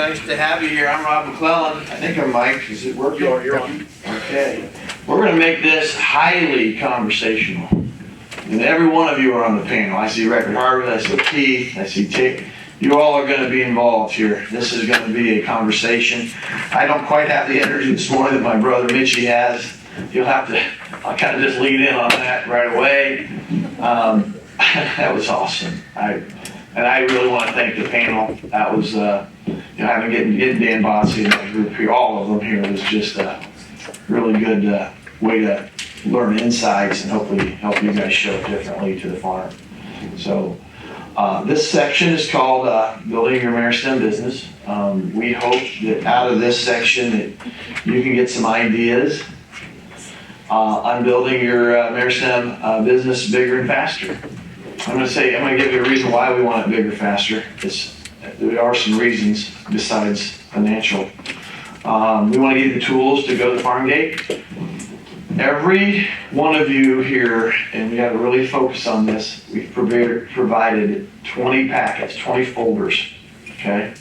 Nice to have you here. I'm Rob McClelland. I think I'm Mike. Is it working? You're on. Okay. We're going to make this highly conversational. And every one of you are on the panel. I see Record Harvest, I see Keith, I see Tick. You all are going to be involved here. This is going to be a conversation. I don't quite have the energy this morning that my brother Mitchie has. You'll have to, I'll kind of just lead in on that right away. That was awesome. And I really want to thank the panel. That was, getting Dan Botsy and that group here, all of them here, was just a really good way to learn insights and hopefully help you guys show differently to the farm. So this section is called Building Your Meristem Business. We hope that out of this section that you can get some ideas on building your Meristem business bigger and faster. I'm going to give you a reason why we want it bigger, faster. There are some reasons besides financial. We want to give you the tools to go to the farm gate. Every one of you here, and we got to really focus on this, we've provided 20 packets, 20 folders, okay?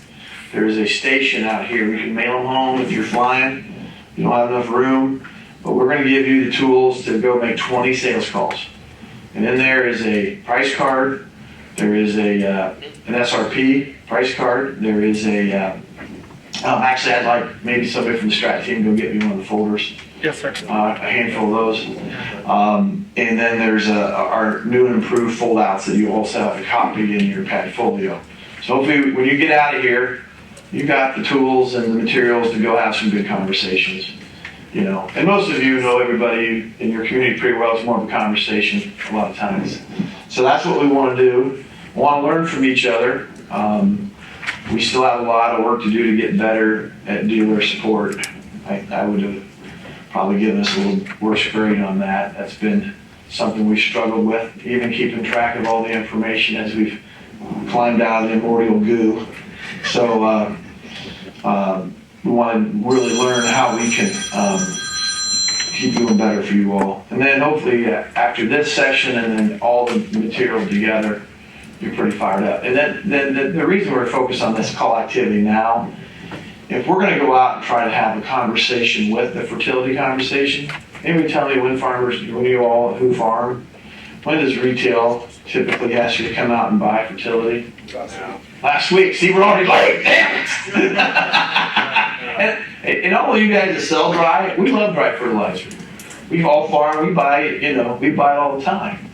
There's a station out here. We can mail them home if you're flying. You don't have enough room, but we're going to give you the tools to go make 20 sales calls. And in there is a price card. There is an SRP price card. There is actually, I'd like maybe somebody from the strat team go get me one of the folders. Yes, sir. A handful of those. And then there's our new and improved fold-outs that you also have to copy in your Padfolio. So hopefully when you get out of here, you got the tools and the materials to go have some good conversations. You know, and most of you know everybody in your community pretty well. It's more of a conversation a lot of times. So that's what we want to do. We want to learn from each other. We still have a lot of work to do to get better at dealer support. I would have probably given us a little worse grade on that. That's been something we struggled with, even keeping track of all the information as we've climbed out of the immortal goo. So we want to really learn how we can keep doing better for you all. And then hopefully after this session and then all the material together, you're pretty fired up. And then the reason we're focused on this call activity now, if we're going to go out and try to have a conversation with the fertility conversation, maybe tell me when you all who farm, when does retail typically ask you to come out and buy fertility? Last week. See, we're already late. Damn it! and all of you guys that sell dry, we love dry fertilizer. We all farm, we buy it, we buy it all the time.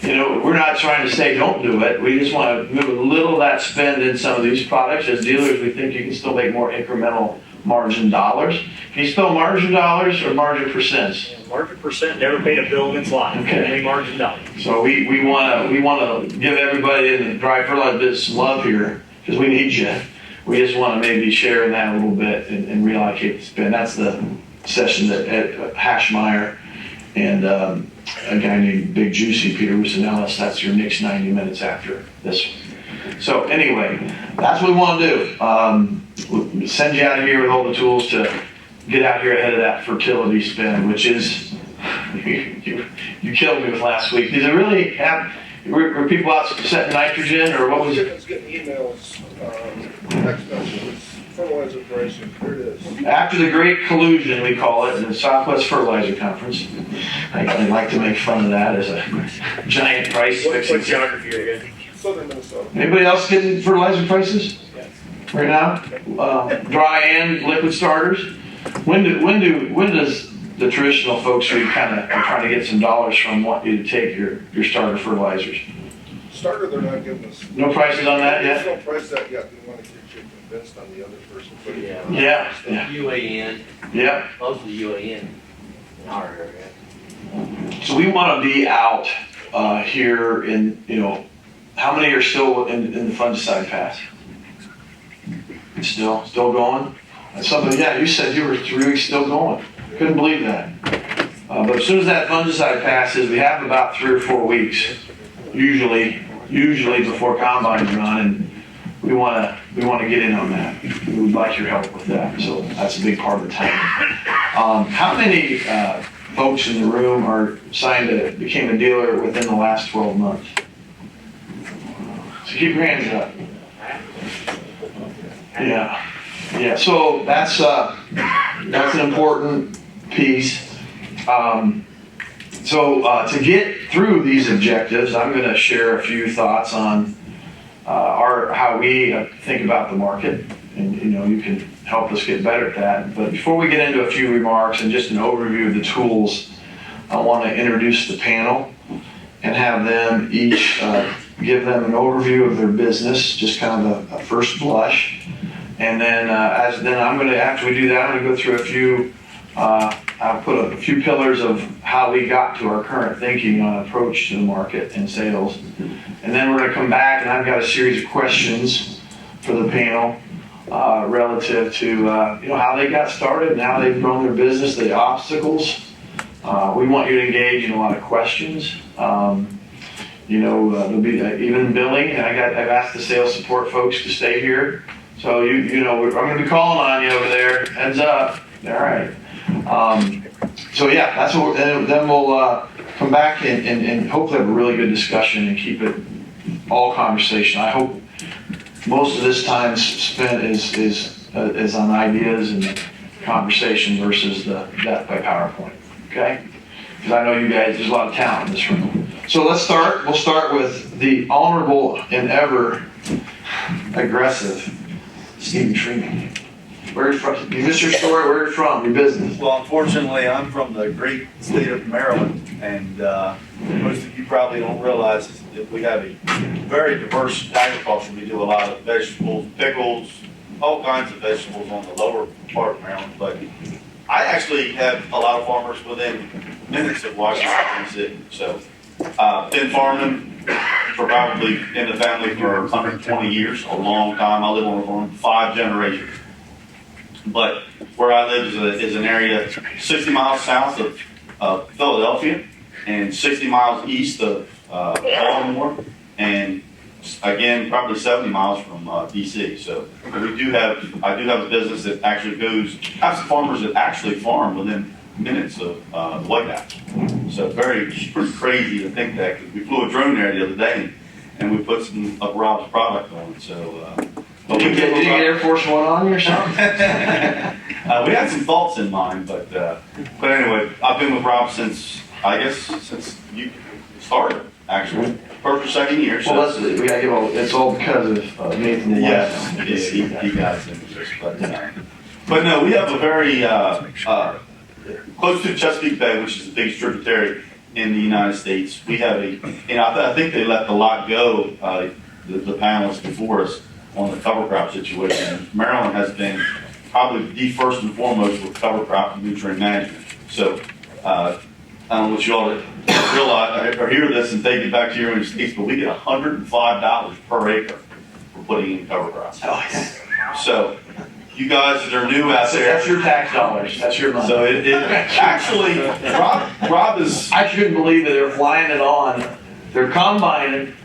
We're not trying to say don't do it. We just want to move a little of that spend in some of these products. As dealers, we think you can still make more incremental margin dollars. Can you spell margin dollars or margin percents? Yeah, margin percent. Never paid a bill in its life. Okay. Only margin dollars. So we want to give everybody in the dry fertilizer business some love here because we need you. We just want to maybe share in that a little bit and reallocate the spend. That's the session that Ed Hashmeyer and a guy named Big Juicy Peter Rusinellis. That's your next 90 minutes after this one. So anyway, that's what we want to do. We'll send you out of here with all the tools to get out here ahead of that fertility spend, which is, you killed me with last week. Did it really have, were people out setting nitrogen or what was it? I was getting emails, text messages, fertilizer pricing, here it is. After the Great Collusion, we call it, the Southwest Fertilizer Conference. I like to make fun of that as a giant price fixing. what geography are you in? Southern Minnesota. Anybody else getting fertilizer prices right now? Dry and liquid starters. When does the traditional folks who kind of are trying to get some dollars from want you to take your starter fertilizers? Starter, they're not giving us. No prices on that yet? There's no price that yet. They want to get you convinced on the other person. Yeah. UAN. Yeah. Mostly UAN in our area. So we want to be out here in, how many are still in the fungicide pass? Still going? Something, yeah, you said you were 3 weeks still going. Couldn't believe that. But as soon as that fungicide passes, we have about 3 or 4 weeks, usually before combines run, and we want to get in on that. We would like your help with that. So that's a big part of the time. How many folks in the room are became a dealer within the last 12 months? So keep your hands up. Yeah. Yeah, so that's an important piece. To get through these objectives, I'm going to share a few thoughts on how we think about the market, and you can help us get better at that. But before we get into a few remarks and just an overview of the tools, I want to introduce the panel and have them each give them an overview of their business, just kind of a first blush. And then I'm going to, after we do that, I'm going to go through a few, I'll put a few pillars of how we got to our current thinking on approach to the market and sales. And then we're going to come back, and I've got a series of questions for the panel relative to how they got started and how they've grown their business, the obstacles. We want you to engage in a lot of questions. There'll be even billing, and I've asked the sales support folks to stay here. So I'm going to be calling on you over there. Heads up. All right. That's what. Then we'll come back and hopefully have a really good discussion and keep it all conversation. I hope most of this time spent is on ideas and conversation versus the death by PowerPoint. Okay? Because I know you guys. There's a lot of talent in this room. So let's start. We'll start with the honorable and ever aggressive Steve Freeman. Where are you from? You missed your story. Where are you from? Your business. Well, unfortunately, I'm from the great state of Maryland, and most of you probably don't realize that we have a very diverse agriculture. We do a lot of vegetables, pickles, all kinds of vegetables on the lower part of Maryland. But I actually have a lot of farmers within minutes of Washington City. So, been farming for probably in the family for 120 years, a long time. I live on a farm, 5 generations. But where I live is an area 60 miles south of Philadelphia and 60 miles east of Baltimore, and again probably 70 miles from DC. So I do have a business that actually I have some farmers that actually farm within minutes of the White House. So pretty crazy to think that, because we flew a drone there the other day and we put some of Rob's product on. So. Did you get Air Force One on or something? We had some thoughts in mind, but anyway, I've been with Rob since you started, actually. First or second year. So. Well, we gotta give it's all because of Nathan. Yes, he got us into this. But no, we have a very close to the Chesapeake Bay, which is the biggest tributary in the United States. We have I think they let the lot go, the panelists before us, on the cover crop situation. Maryland has been probably the first and foremost with cover crop and nutrient management. So I don't want you all to realize or hear this and take it back to your own states, but we get $105 per acre for putting in cover crops. Oh, yeah. So you guys that are new out there. That's your tax dollars. That's your money. So it actually, Rob is. I couldn't believe that they're flying it on. They're combining,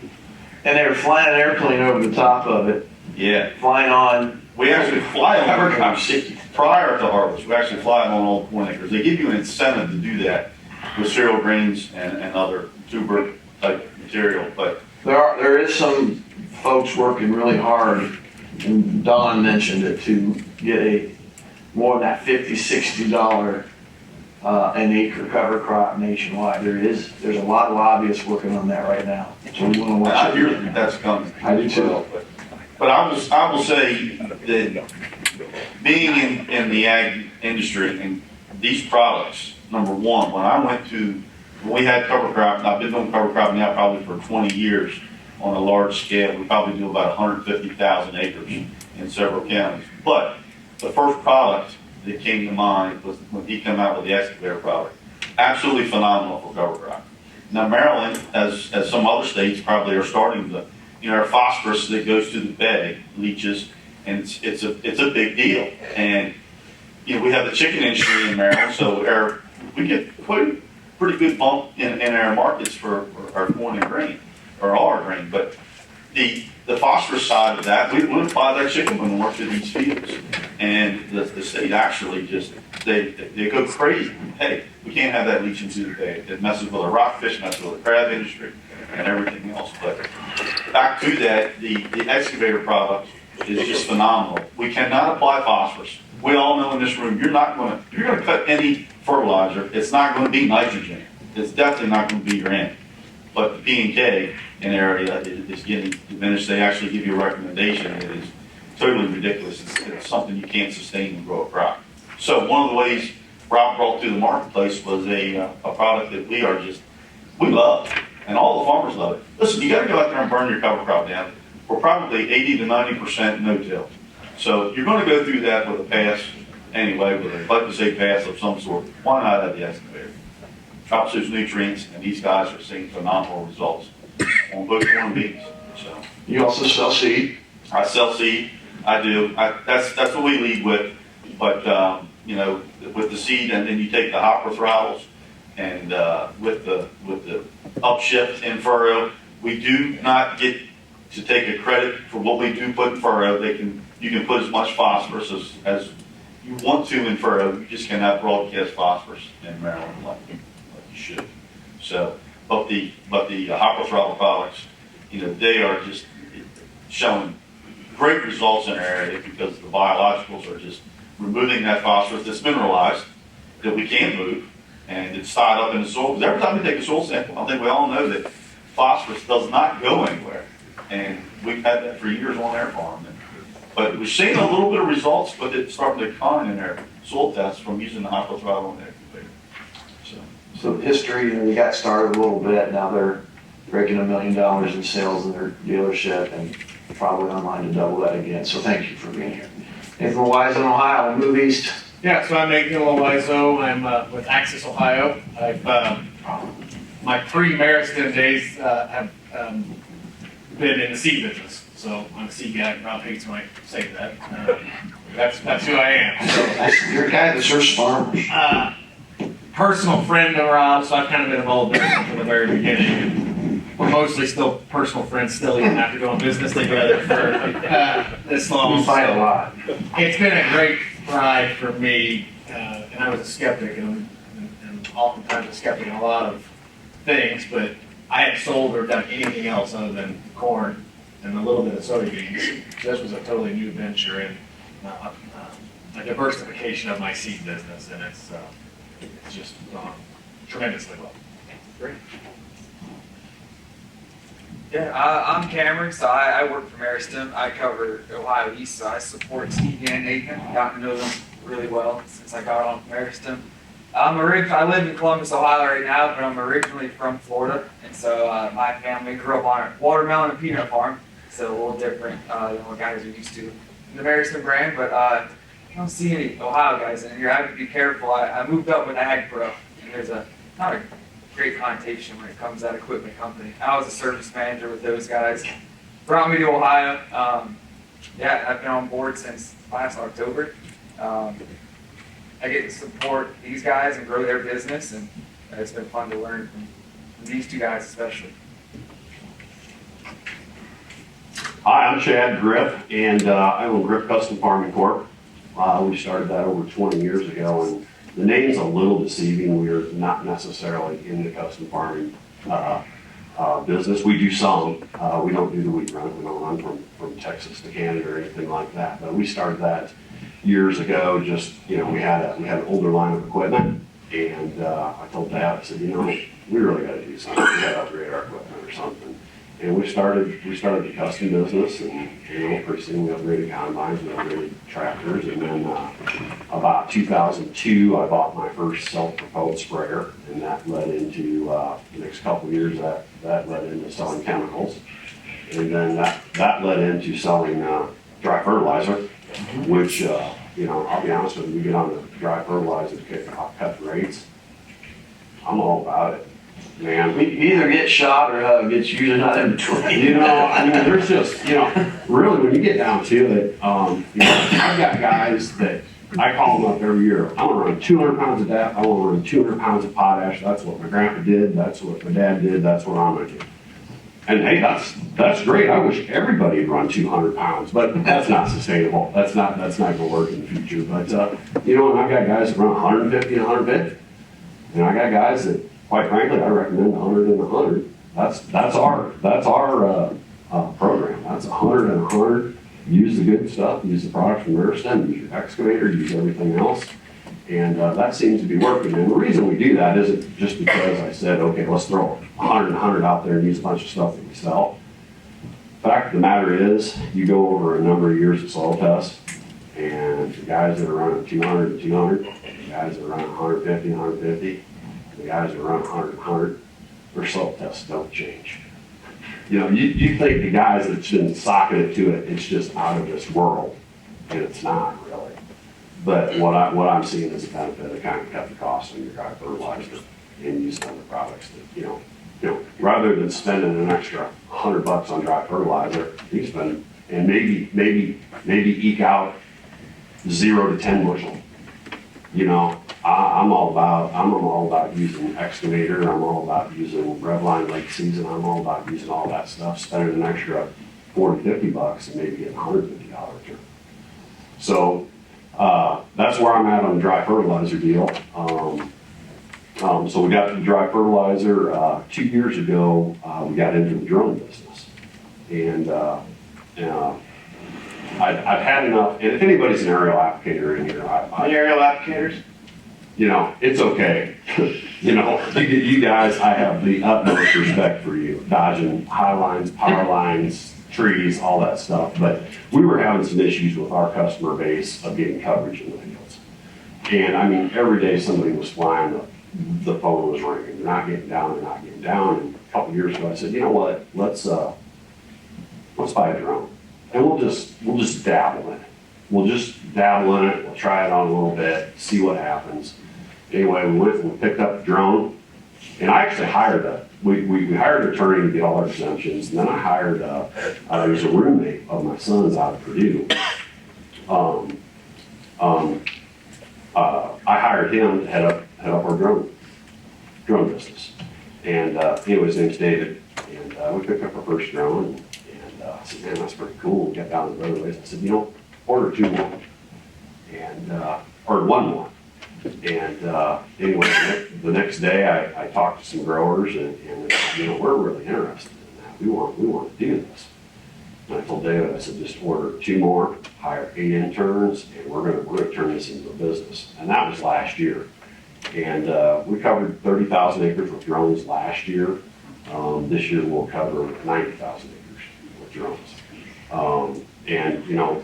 and they're flying an airplane over the top of it. Yeah. Flying on. We actually fly on cover crop crop prior to harvest. We actually fly them on all corn acres. They give you an incentive to do that with cereal grains and other tuber type material. But there is some folks working really hard, and Don mentioned it, to get more than that $50-$60 an acre cover crop nationwide. There's a lot of lobbyists working on that right now. So we want to watch. I hear that that's coming. I do too. But I will say that being in the ag industry and these products, number one, when we had cover crop, I've been doing cover crop now probably for 20 years on a large scale. We probably do about 150,000 acres in several counties. But the first product that came to mind was when he came out with the excavator product. Absolutely phenomenal for cover crop. Now Maryland, as some other states probably are starting to, our phosphorus that goes to the bed leaches, and it's a big deal. And we have the chicken industry in Maryland, so we get pretty good bump in our markets for our corn and grain, or all our grain. But the phosphorus side of that, we apply that chicken manure to these fields, and the state actually just they go crazy. Hey, we can't have that leaching to the bed. It messes with the rockfish, messes with the crab industry, and everything else. But back to that, the excavator product is just phenomenal. We cannot apply phosphorus. We all know in this room, if you're gonna cut any fertilizer, it's not gonna be nitrogen. It's definitely not gonna be uranium. But the P and K in area is getting diminished. They actually give you a recommendation. It is totally ridiculous. It's something you can't sustain and grow a crop. So one of the ways Rob brought to the marketplace was a product that we love, and all the farmers love it. Listen, you gotta go out there and burn your cover crop down. We're probably 80 to 90% no-till. So you're gonna go through that with a pass anyway, with a glyphosate pass of some sort. Why not have the excavator? Drops those nutrients, and these guys are seeing phenomenal results on both corn and beans. So You also sell seed. I sell seed. I do. That's what we lead with. But you know, with the seed, and then you take the hopper throttles, and with the upshift in furrow, we do not get to take a credit for what we do put in furrow. You can put as much phosphorus as you want to in furrow. You just cannot broadcast phosphorus in Maryland like you should. So, but the hopper throttle products, you know, they are just showing great results in our area because the biologicals are just removing that phosphorus that's mineralized that we can't move, and it's tied up in the soil. Because every time we take a soil sample, I think we all know that phosphorus does not go anywhere, and we've had that for years on our farm. But we've seen a little bit of results, but it's starting to decline in our soil tests from using the hopper throttle on the excavator. So history, they got started a little bit. Now they're breaking $1 million in sales in their dealership, and probably online to double that again. So thank you for being here. Nathan Louiso in Ohio, move east. Yeah, so I'm Nathan Louiso. I'm with Access Ohio. I've my pre-Meristem days have been in the seed business. So I'm a seed guy. Rob Higgs might say that. That's who I am. So, You're a guy that serves farmers. personal friend of Rob, so I've kind of been involved in it from the very beginning. We're mostly still personal friends, still even after doing business together for this long. We fight a lot. It's been a great ride for me, and I was a skeptic, and oftentimes a skeptic in a lot of things, but I had sold or done anything else other than corn and a little bit of soybeans. So this was a totally new venture and a diversification of my seed business, and it's just gone tremendously well. Great. Yeah, I'm Cameron, so I work for Meristem. I cover Ohio East, so I support Steve and Nathan. Gotten to know them really well since I got on Meristem. I live in Columbus, Ohio right now, but I'm originally from Florida, and so my family grew up on a watermelon and peanut farm, so a little different than what guys are used to in the Meristem brand, but I don't see any Ohio guys in here. I have to be careful. I moved up with Ag Pro, and there's not a great connotation when it comes to that equipment company. I was a service manager with those guys. Brought me to Ohio. Yeah, I've been on board since last October. I get to support these guys and grow their business, and it's been fun to learn from these two guys especially. Hi, I'm Chad Gripp, and I own Gripp Custom Farming Corp. We started that over 20 years ago, and the name's a little deceiving. We're not necessarily in the custom farming business. We do some. We don't do the wheat run. We don't run from Texas to Canada or anything like that. But we started that years ago. Just, we had an older line of equipment, and I told Dad, I said, we really got to do something. We got to upgrade our equipment or something. And we started the custom business, and pretty soon we upgraded combines, we upgraded tractors, and then about 2002 I bought my first self-propelled sprayer, and that led into the next couple of years that led into selling chemicals, and then that led into selling dry fertilizer, which I'll be honest with you, we get on the dry fertilizer cut rates. I'm all about it. Man, We either get shot or gets usually not in between. there's just, really when you get down to it, I've got guys that I call them up every year. I want to run 200 pounds of DAP. I want to run 200 pounds of potash. That's what my grandpa did. That's what my dad did. That's what I'm going to do. And hey, that's great. I wish everybody would run 200 pounds, but that's not sustainable. That's not going to work in the future. But and I've got guys that run 150 and 150. And I got guys that, quite frankly, I recommend 100 and 100. That's our program. That's 100 and 100. use the good stuff, use the product from Meristem, use your excavator, use everything else. And that seems to be working. And the reason we do that isn't just because I said, okay, let's throw 100 and 100 out there and use a bunch of stuff that we sell. Fact of the matter is, you go over a number of years of soil tests, and the guys that are running 200 and 200, the guys that are running 150 and 150, the guys that are running 100 and 100, their soil tests don't change. You know, you think the guys that's been socketed to it, it's just out of this world, and it's not really. But what I'm seeing is a benefit of kind of cut the cost on your dry fertilizer and use other products that, you know, rather than spending an extra $100 on dry fertilizer, you spend, and maybe eke out 0 to 10 bushel. You know, I'm all about using excavator. I'm all about using Revline late season. I'm all about using all that stuff, spending an extra $40, $50 and maybe getting $150 return. So that's where I'm at on the dry fertilizer deal. So we got the dry fertilizer 2 years ago. We got into the drone business, and I've had enough. And if anybody's an aerial applicator in here, Aerial applicators? you know, it's okay. You know, you guys, I have the utmost respect for you, dodging high lines, power lines, trees, all that stuff. But we were having some issues with our customer base of getting coverage in the fields. And I mean, every day somebody was flying, the phone was ringing. They're not getting down, they're not getting down. And a couple years ago, I said, you know what, let's buy a drone. And we'll just dabble in it. We'll just dabble in it, we'll try it on a little bit, see what happens. Anyway, we went and we picked up the drone, and I actually hired we hired an attorney to get all our exemptions, and then I hired, there's a roommate of my son's out of Purdue. I hired him to head up our drone business. And anyway, his name's David, and we picked up our first drone, and I said, man, that's pretty cool. We got down the road. I said, you know, order 2 more, and or 1 more. And anyway, the next day I talked to some growers, and you know, we're really interested in that. We want to do this. And I told David, I said, just order 2 more, hire 8 interns, and we're gonna turn this into a business. And that was last year. And we covered 30,000 acres with drones last year. This year we'll cover 90,000 acres with drones. And you know,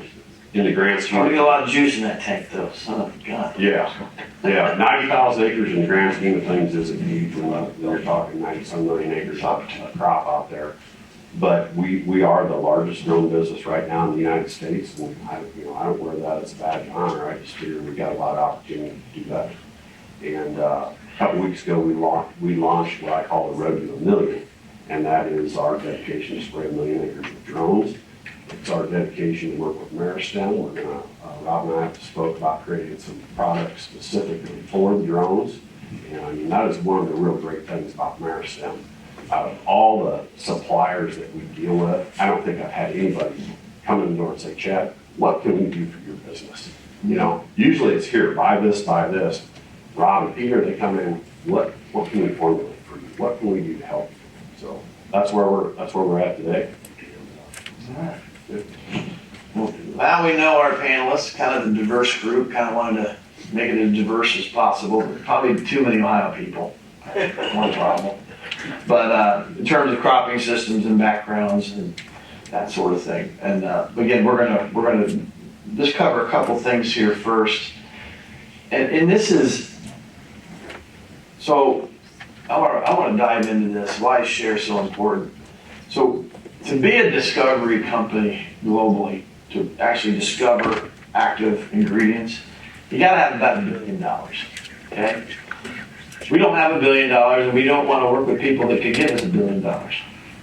in the grand scheme, Probably got a lot of juice in that tank though, son of a gun. yeah, 90,000 acres in the grand scheme of things isn't huge. We're talking 90-some million acres of crop out there. But we are the largest drone business right now in the United States, and I don't wear that as a badge of honor. I just figure we got a lot of opportunity to do that. And a couple weeks ago, we launched what I call the Road to a Million, and that is our dedication to spray 1 million acres with drones. It's our dedication to work with Meristem. We're gonna, Rob and I have spoke about creating some products specifically for the drones. And I mean, that is one of the real great things about Meristem. Out of all the suppliers that we deal with, I don't think I've had anybody come in the door and say, Chad, what can we do for your business? You know, usually it's here, buy this, buy this. Rob and Peter, they come in, what can we formulate for you? What can we do to help you? So that's where we're at today. All right. Well, now we know our panelists, kind of the diverse group, kind of wanted to make it as diverse as possible. Probably too many Ohio people, one problem. But in terms of cropping systems and backgrounds and that sort of thing. And again, we're gonna just cover a couple things here first. And this is, so I want to dive into this. Why is share so important? So to be a discovery company globally, to actually discover active ingredients, you got to have about $1 billion. Okay. We don't have $1 billion, and we don't want to work with people that could give us $1 billion.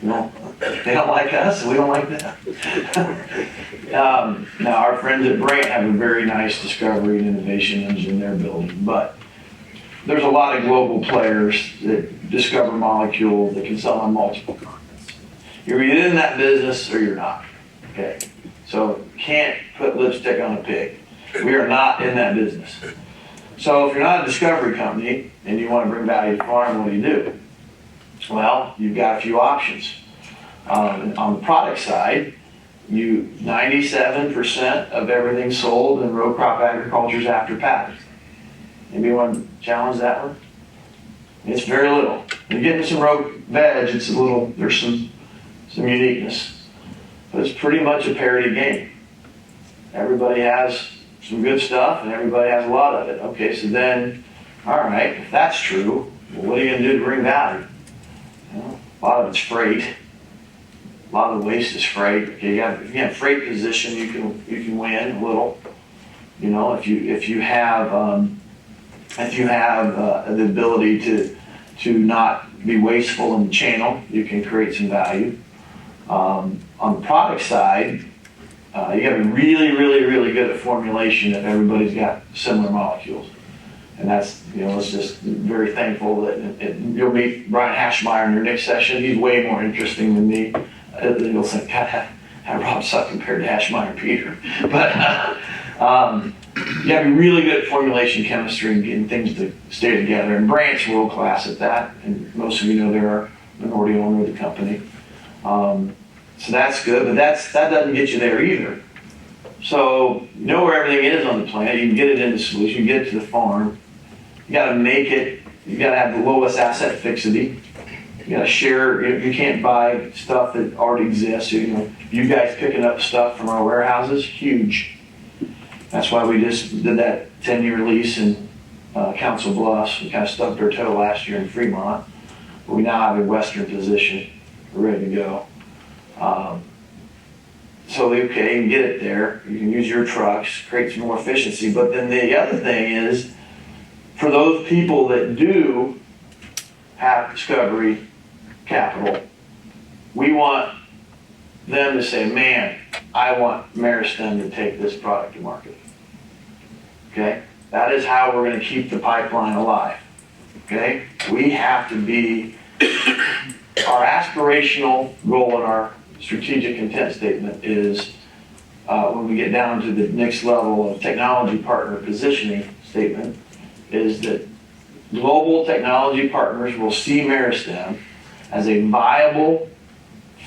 No, they don't like us, and we don't like them. Now, our friends at Brant have a very nice discovery and innovation engine they're building, but there's a lot of global players that discover molecules that can sell on multiple continents. You're either in that business or you're not. Okay, so you can't put lipstick on a pig. We are not in that business. So if you're not a discovery company and you want to bring value to farm, what do? Well, you've got a few options. On the product side, 97% of everything sold in row crop agriculture is after patent. Anybody want to challenge that one? It's very little. When you get into some row veg, it's a little, there's some uniqueness. But it's pretty much a parity game. Everybody has some good stuff and everybody has a lot of it. Okay, so then, all right, if that's true, well, what are you going to do to bring value? You know, a lot of it's freight. A lot of the waste is freight. Okay, if you have freight position, you can win a little. You know, if you have the ability to not be wasteful in the channel, you can create some value. On the product side, you got to be really, really, really good at formulation if everybody's got similar molecules. And that's, you know, it's just very thankful that you'll meet Brian Hashmeyer in your next session. He's way more interesting than me. You'll think, God, how Rob suck compared to Hashmeyer and Peter. But you got to be really good at formulation chemistry and getting things to stay together. And Brandt's world class at that. And most of you know they're our minority owner of the company. So that's good, but that doesn't get you there either. So you know where everything is on the plant. You can get it into solution. You get it to the farm. You got to make it. You got to have the lowest asset fixity. You got to share. You can't buy stuff that already exists. You know, you guys picking up stuff from our warehouses, huge. That's why we just did that 10-year lease in Council Bluffs. We kind of stubbed our toe last year in Fremont. But we now have a western position. We're ready to go. So okay, you can get it there. You can use your trucks, create some more efficiency. But then the other thing is, for those people that do have discovery capital, we want them to say, man, I want Meristem to take this product to market. Okay? That is how we're going to keep the pipeline alive. Okay? We have to be, our aspirational goal in our strategic intent statement is when we get down to the next level of technology partner positioning statement, is that global technology partners will see Meristem as a viable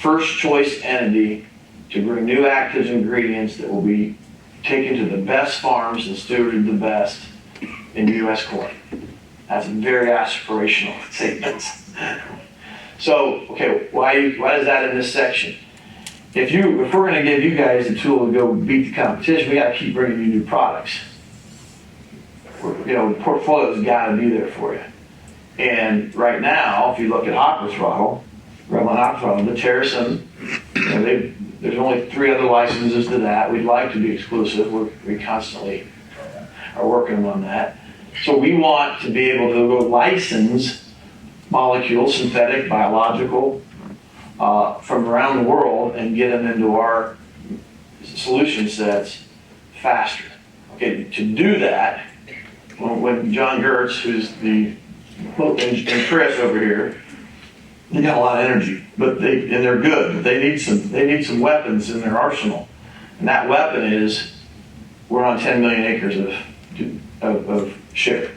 first choice entity to bring new active ingredients that will be taken to the best farms and stewarded the best in U.S. corn. That's a very aspirational statement. So, okay, why is that in this section? If we're going to give you guys the tool to go beat the competition, we got to keep bringing you new products. You know, the portfolio's got to be there for you. And right now, if you look at hopper throttle, Gremlin hopper throttle, the Terracin, you know, there's only 3 other licenses to that. We'd like to be exclusive. We constantly are working on that. So we want to be able to go license molecules, synthetic, biological, from around the world and get them into our solution sets faster. Okay, to do that, when John Gertz, who's and Chris over here, they got a lot of energy, but they're good, but they need some weapons in their arsenal. And that weapon is, we're on 10 million acres of share.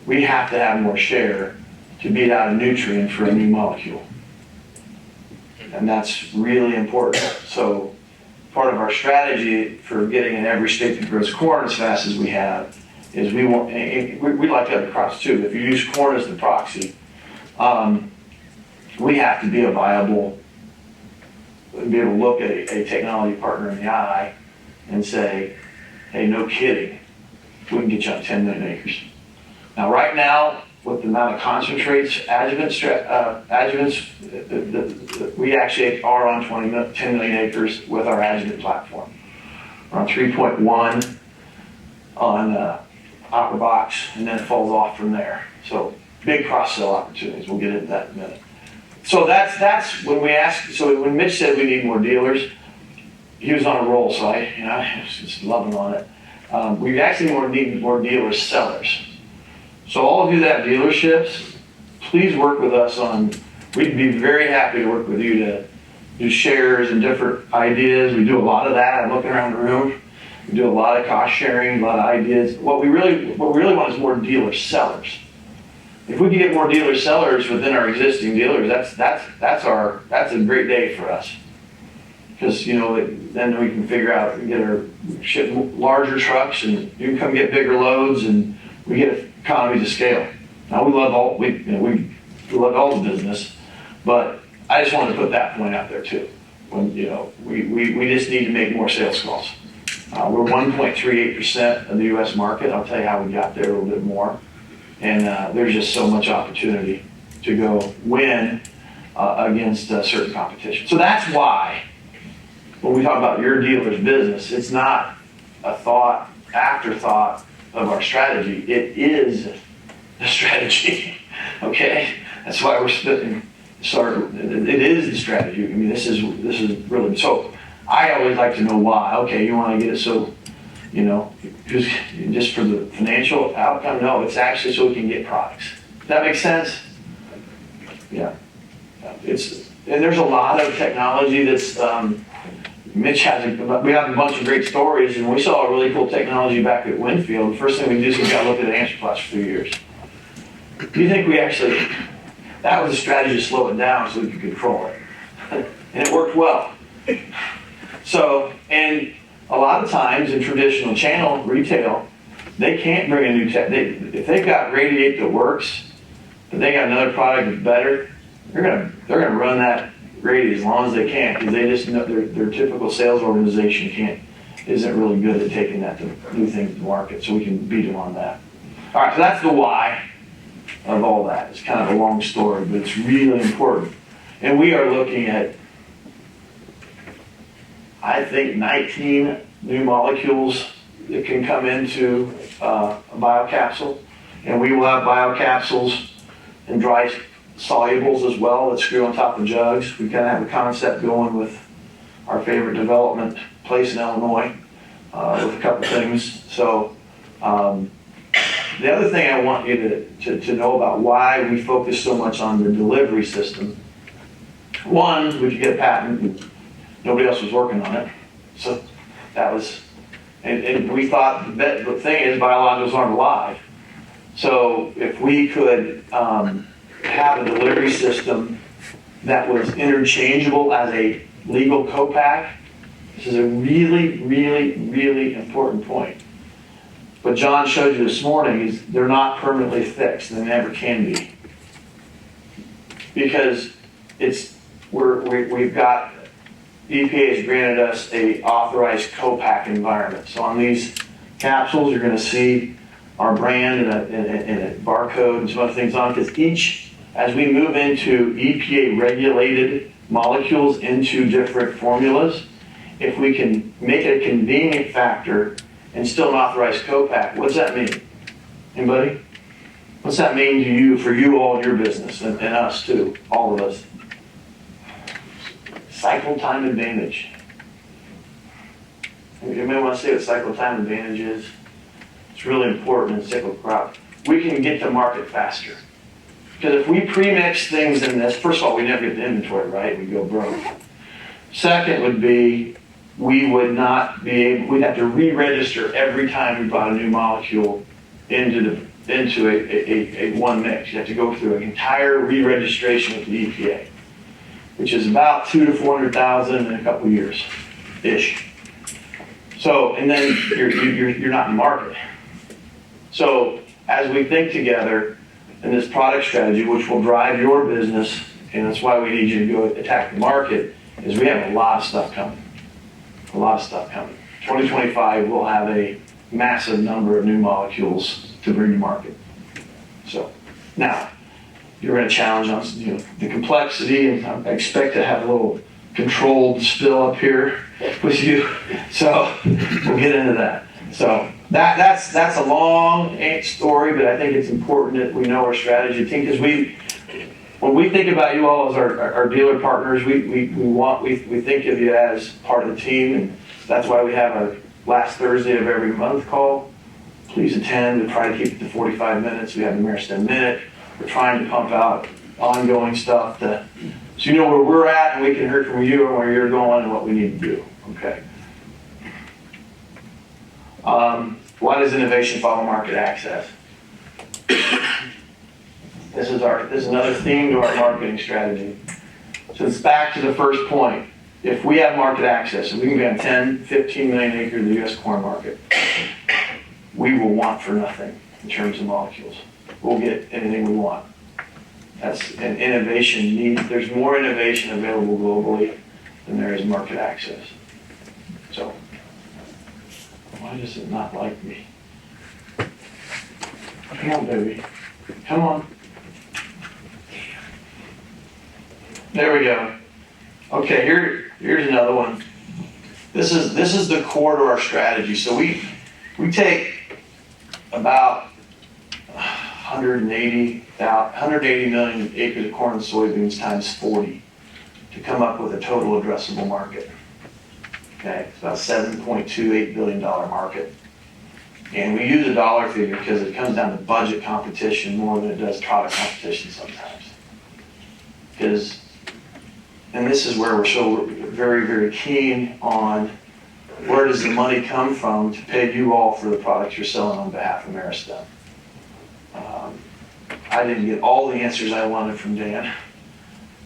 We have to have more share to beat out a nutrient for a new molecule. And that's really important. So part of our strategy for getting in every state that grows corn as fast as we have is we like other crops too. If you use corn as the proxy, we have to be a viable, be able to look at a technology partner in the eye and say, hey, no kidding, we can get you on 10 million acres. Now right now, with the amount of concentrates, adjuvants, we actually are on 10 million acres with our adjuvant platform. We're on 3.1 on Upper Box, and then it falls off from there. So big cross-sell opportunities. We'll get into that in a minute. So that's when we asked. So when Mitch said we need more dealers, he was on a roll. So I was just loving on it. We actually need more dealer sellers. So all of you that have dealerships, please work with us on, we'd be very happy to work with you to do shares and different ideas. We do a lot of that. I'm looking around the room. We do a lot of cost sharing, a lot of ideas. What we really want is more dealer sellers. If we can get more dealer sellers within our existing dealers, that's a great day for us. Because, then we can figure out, get our ship larger trucks and you can come get bigger loads and we get economies of scale. Now, we love all, we love all the business, but I just wanted to put that point out there too. When, we just need to make more sales calls. We're 1.38% of the U.S. market. I'll tell you how we got there a little bit more. And there's just so much opportunity to go win against certain competition. So that's why when we talk about your dealer's business, it's not a afterthought of our strategy. It is the strategy, okay? That's why we're splitting. It is the strategy. I mean, this is really, so I always like to know why. Okay, you want to get it so, just for the financial outcome? No, it's actually so we can get products. Does that make sense? Yeah. And there's a lot of technology that's, Mitch we have a bunch of great stories, and we saw a really cool technology back at Winfield. The first thing we did is we got to look at answer plots for 2 years. Do you think that was a strategy to slow it down so we could control it? And it worked well. So, and a lot of times in traditional channel retail, they can't bring a new tech. If they've got Radiate that works, but they got another product that's better, they're gonna run that Radiate as long as they can, because they just know their typical sales organization isn't really good at taking that to new things to market. So we can beat them on that. All right, so that's the why of all that. It's kind of a long story, but it's really important. And we are looking at, I think, 19 new molecules that can come into a biocapsule. And we will have biocapsules and dry solubles as well that screw on top of jugs. We kind of have a concept going with our favorite development place in Illinois with a couple things. So the other thing I want you to know about why we focus so much on the delivery system. One, we could get a patent, and nobody else was working on it. So that was, and we thought the thing is biologicals aren't alive. So if we could have a delivery system that was interchangeable as a legal co-pack, this is a really, really, really important point. What John showed you this morning is they're not permanently fixed, and they never can be. Because we've got, EPA has granted us a authorized co-pack environment. So on these capsules, you're going to see our brand and a barcode and some other things on it, because as we move into EPA regulated molecules into different formulas, if we can make it a convenient factor and still an authorized co-pack, what does that mean? Anybody? What's that mean to you, for you all in your business, and us too, all of us? Cycle time advantage. You may want to say what cycle time advantage is. It's really important in cyclical crop. We can get to market faster. Because if we pre-mix things in this, first of all, we never get the inventory right, we go broke. Second would be, we would not be able, we'd have to re-register every time we brought a new molecule into a one mix. You have to go through an entire re-registration with the EPA, which is about 200,000 to 400,000 in a couple of years-ish. So, and then you're not in market. So, as we think together in this product strategy, which will drive your business, and that's why we need you to go attack the market, is we have a lot of stuff coming. A lot of stuff coming. 2025, we'll have a massive number of new molecules to bring to market. So, now, you're going to challenge us, the complexity, and I expect to have a little controlled spill up here with you. So we'll get into that. So that's a long story, but I think it's important that we know our strategy team, because when we think about you all as our dealer partners, we think of you as part of the team, and that's why we have our last Thursday of every month call. Please attend. We try to keep it to 45 minutes. We have the Meristem Minute. We're trying to pump out ongoing stuff so you know where we're at, and we can hear from you and where you're going and what we need to do. Okay. Why does innovation follow market access? This is another theme to our marketing strategy. So it's back to the first point. if we have market access, and we can be on 10, 15 million acres of the US corn market, we will want for nothing in terms of molecules. We'll get anything we want. That's an innovation need. There's more innovation available globally than there is market access. So, why does it not like me? Come on, baby. Come on. There we go. Okay, here's another one. This is the core to our strategy. So we take about 180 million acres of corn and soybeans times 40 to come up with a total addressable market. Okay, it's about $7.28 billion market. And we use a dollar figure because it comes down to budget competition more than it does product competition sometimes. And this is where we're so very, very keen on where does the money come from to pay you all for the products you're selling on behalf of Meristem. I didn't get all the answers I wanted from Dan,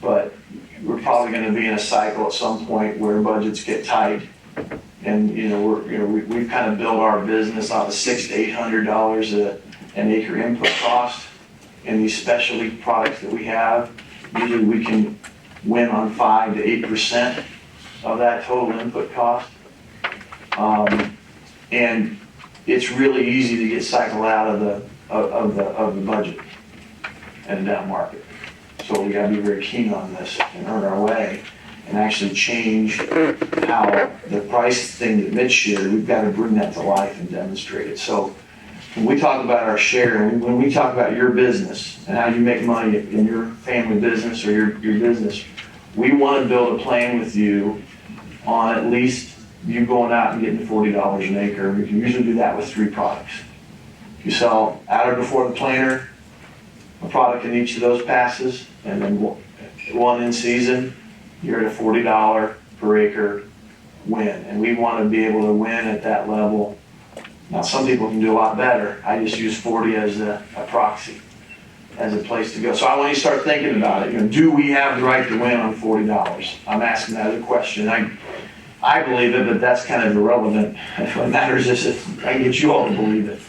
but we're probably going to be in a cycle at some point where budgets get tight, and we've kind of built our business off of $600 to $800 an acre input cost in these specialty products that we have. Usually we can win on 5 to 8% of that total input cost, and it's really easy to get cycled out of the budget in a down market. So we got to be very keen on this and earn our way and actually change how the price thing that Mitch shared, we've got to bring that to life and demonstrate it. So when we talk about our share, and when we talk about your business and how you make money in your family business or your business, we want to build a plan with you on at least you going out and getting $40 an acre. We can usually do that with 3 products. You sell at or before the planter, a product in each of those passes, and then one in season, you're at a $40 per acre win. And we want to be able to win at that level. Now, some people can do a lot better. I just use 40 as a proxy, as a place to go. So I want you to start thinking about it. Do we have the right to win on $40? I'm asking that as a question. I believe it, but that's kind of irrelevant. What matters is if I can get you all to believe it.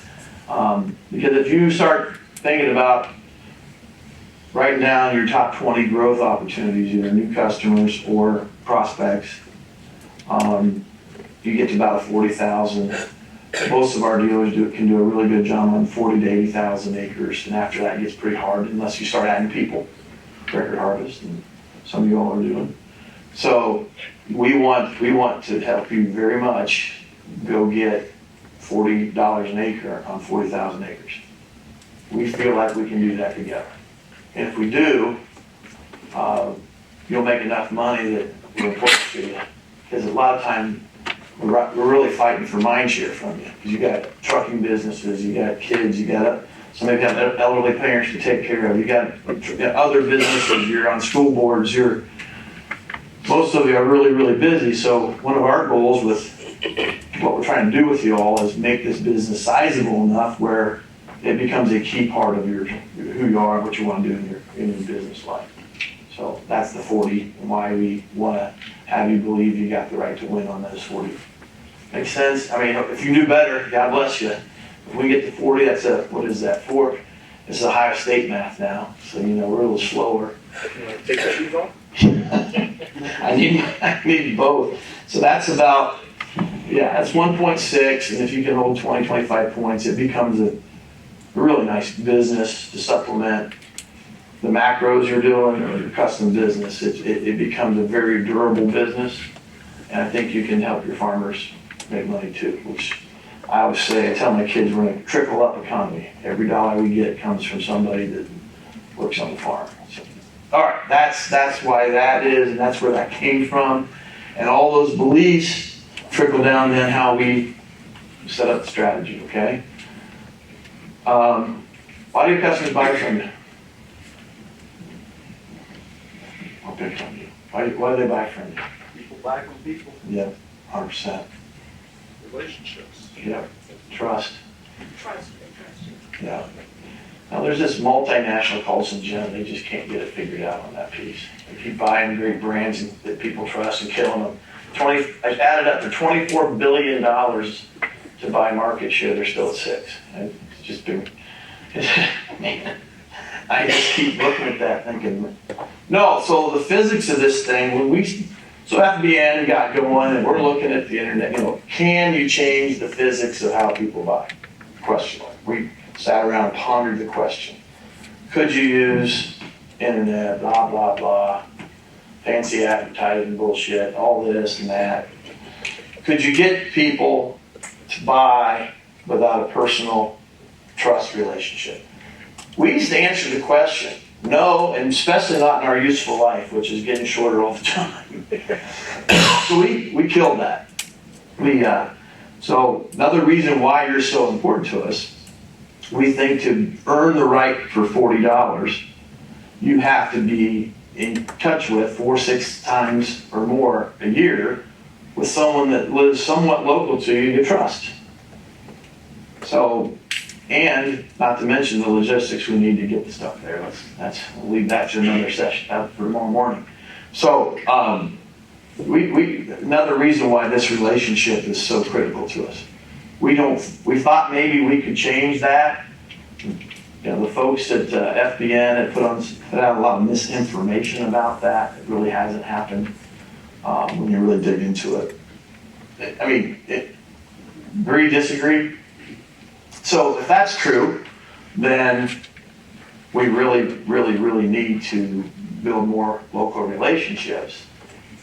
Because if you start thinking about writing down your top 20 growth opportunities, either new customers or prospects, you get to about a 40,000. Most of our dealers can do a really good job on 40 to 80,000 acres, and after that it gets pretty hard unless you start adding people, record harvest, and some of you all are doing. So we want to help you very much go get $40 an acre on 40,000 acres. We feel like we can do that together. And if we do, you'll make enough money that we're important to you. Because a lot of times we're really fighting for mind share from you. Because you got trucking businesses, you got kids, you got some of you have elderly parents to take care of. You got other businesses, you're on school boards, most of you are really, really busy. So one of our goals with what we're trying to do with you all is make this business sizable enough where it becomes a key part of who you are, what you want to do in your business life. So that's the 40 and why we want to have you believe you got the right to win on those 40. Make sense? I mean, if you do better, God bless you. If we get to 40, that's what is that, 4? This is Ohio State math now, so we're a little slower. You want to take the shoes off? I need both. So that's about, that's 1.6, and if you can hold 20, 25 points, it becomes a really nice business to supplement the macros you're doing or your custom business. It becomes a very durable business, and I think you can help your farmers make money too, which I always say, I tell my kids we're in a trickle up economy. Every dollar we get comes from somebody that works on the farm. So, all right, that's why that is, and that's where that came from. And all those beliefs trickle down then how we set up the strategy, okay? Why do your customers buy from you? I'll pick on you. Why do they buy from you? People buy from people, Yeah, 100%. relationships. Yeah, trust. Trust, they trust you. Yeah. Now, there's this multinational called Syngenta, they just can't get it figured out on that piece. They keep buying great brands that people trust and killing them. I added up to $24 billion to buy market share, they're still at 6. And it's just been, man, I just keep looking at that thinking, no, so the physics of this thing, so FBN got going and we're looking at the internet, can you change the physics of how people buy? Question mark. We sat around and pondered the question. Could you use internet, blah, blah, blah, fancy advertising bullshit, all this and that? Could you get people to buy without a personal trust relationship? We used to answer the question, no, and especially not in our useful life, which is getting shorter all the time. So we killed that. So another reason why you're so important to us, we think to earn the right for $40, you have to be in touch with 4-6 times or more a year with someone that lives somewhat local to you trust. So, and not to mention the logistics we need to get the stuff there. We'll leave that to another session for tomorrow morning. So, another reason why this relationship is so critical to us. We thought maybe we could change that. The folks at FBN had put out a lot of misinformation about that. It really hasn't happened when you really dig into it. Agree, disagree? So if that's true, then we really need to build more local relationships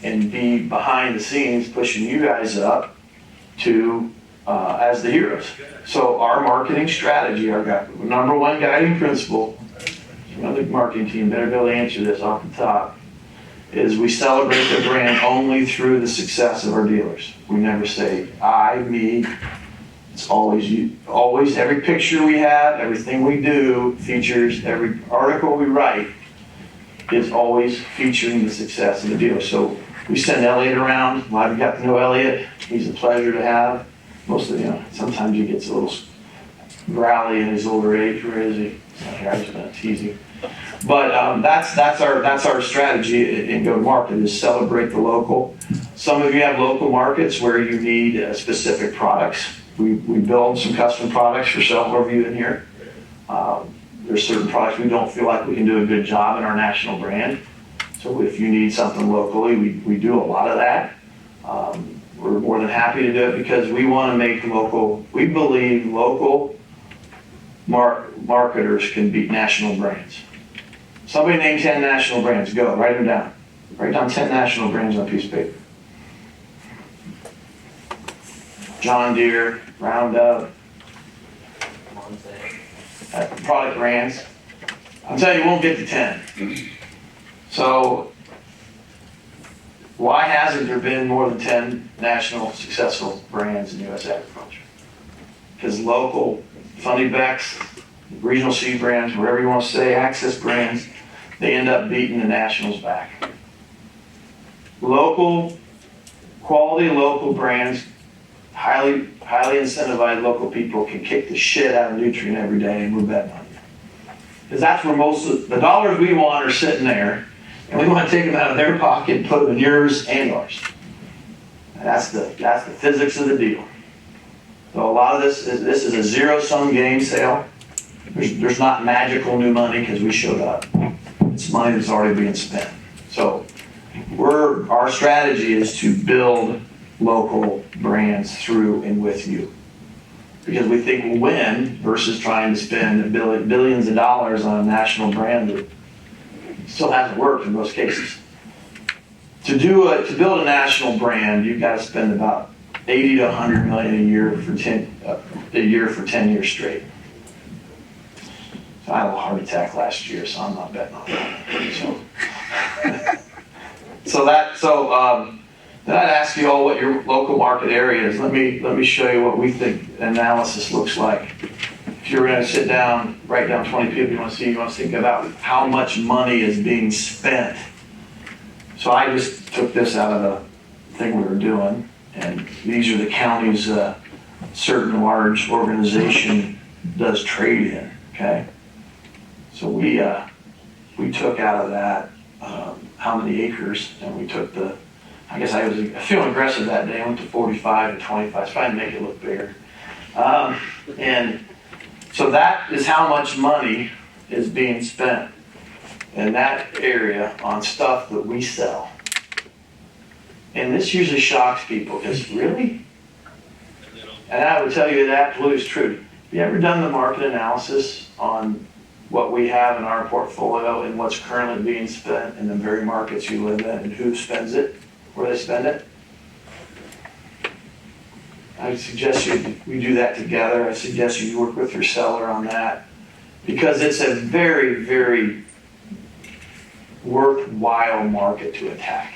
and be behind the scenes pushing you guys up to as the heroes. So our marketing strategy, our number one guiding principle, another marketing team better be able to answer this off the top, is we celebrate the brand only through the success of our dealers. We never say I, me. It's always you. Always, every picture we have, everything we do, features, every article we write is always featuring the success of the dealer. So we send Elliot around. A lot of you got to know Elliot. He's a pleasure to have. Sometimes he gets a little growly in his older age. Where is he? I was going to tease you. But that's our strategy in go-to-market is celebrate the local. Some of you have local markets where you need specific products. We build some custom products for several of you in here. There's certain products we don't feel like we can do a good job in our national brand. So if you need something locally, we do a lot of that. We're more than happy to do it because we want to make local. We believe local marketers can beat national brands. Somebody name 10 national brands. Go, write them down. Write down 10 national brands on a piece of paper. John Deere, Roundup, product brands. I'm telling you, you won't get to 10. So why hasn't there been more than 10 national successful brands in U.S. agriculture? Because local Funny Becks, regional seed brands, whatever you want to say, access brands, they end up beating the nationals back. Local, quality local brands, highly incentivized local people can kick the shit out of nutrient every day and we're betting on you. Because that's where most of the dollars we want are sitting there and we want to take them out of their pocket and put them in yours and ours. And that's the physics of the deal. So a lot of this is a zero-sum game sale. There's not magical new money because we showed up. It's money that's already being spent. So our strategy is to build local brands through and with you. Because we think we'll win versus trying to spend billions of dollars on a national brand that still hasn't worked in most cases. To build a national brand, you've got to spend about 80 to 100 million a year for 10 years straight. So I had a heart attack last year, so I'm not betting on that. Then I'd ask you all what your local market area is. Let me show you what we think analysis looks like. If you're going to sit down, write down 20 people you want to think about how much money is being spent. So I just took this out of the thing we were doing, and these are the counties a certain large organization does trade in, okay? So we took out of that, how many acres, and we took I guess I was feeling aggressive that day. I went to 45 and 25, trying to make it look bigger. And so that is how much money is being spent in that area on stuff that we sell. And this usually shocks people, because really? And I would tell you that absolutely is true. Have you ever done the market analysis on what we have in our portfolio and what's currently being spent in the very markets you live in, and who spends it, where they spend it? I would suggest we do that together. I suggest you work with your seller on that, because it's a very, very worthwhile market to attack.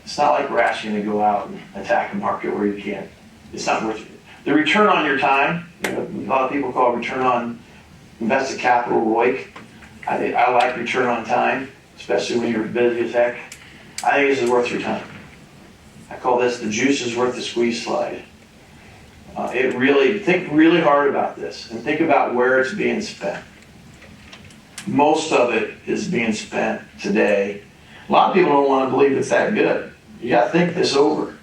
It's not like we're asking you to go out and attack a market where you can't. It's not worth it. The return on your time, a lot of people call it return on invested capital, ROIC. I like return on time, especially when you're busy as heck. I think this is worth your time. I call this the juice is worth the squeeze slide. Think really hard about this, and think about where it's being spent. Most of it is being spent today. A lot of people don't want to believe it's that good. You got to think this over.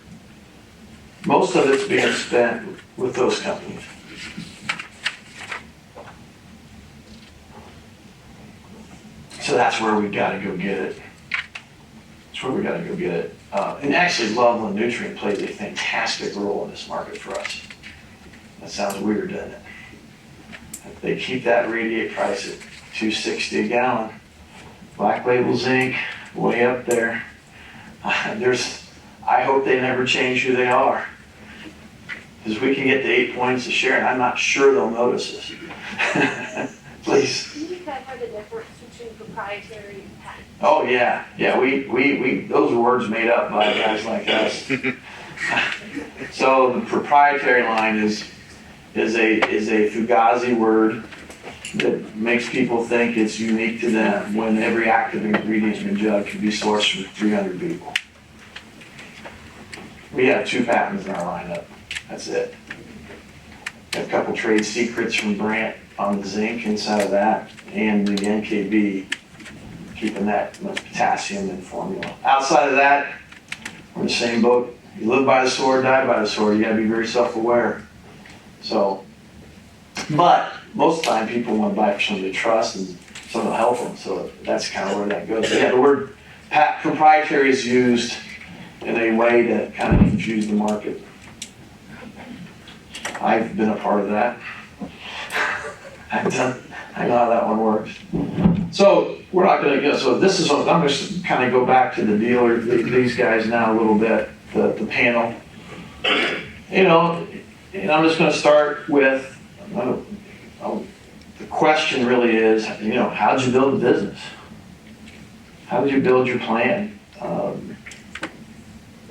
Most of it's being spent with those companies. So that's where we got to go get it. That's where we got to go get it. And actually, Loveland Nutrient plays a fantastic role in this market for us. That sounds weird, doesn't it? If they keep that radiate price at $2.60 a gallon, Black Label Zinc way up there. I hope they never change who they are, because we can get to 8 points a share, and I'm not sure they'll notice us. Please. Can you clarify the difference between proprietary and patent? Oh yeah, we those are words made up by guys like us. So the proprietary line is a fugazi word that makes people think it's unique to them, when every active ingredient in a jug can be sourced from 300 people. We have 2 patents in our lineup. That's it. Got a couple trade secrets from Brandt on the zinc inside of that, and the NKB, keeping that much potassium in formula. Outside of that, we're in the same boat. You live by the sword, die by the sword. You got to be very self-aware. So, but most of the time, people want to buy from somebody they trust, and someone will help them. So that's kind of where that goes. But yeah, the word proprietary is used in a way to kind of confuse the market. I've been a part of that. I know how that one works. So we're not going to go. So this is what I'm just kind of go back to the dealer, these guys now a little bit, the panel. And I'm just going to start with the question really is, how did you build a business? How did you build your plan?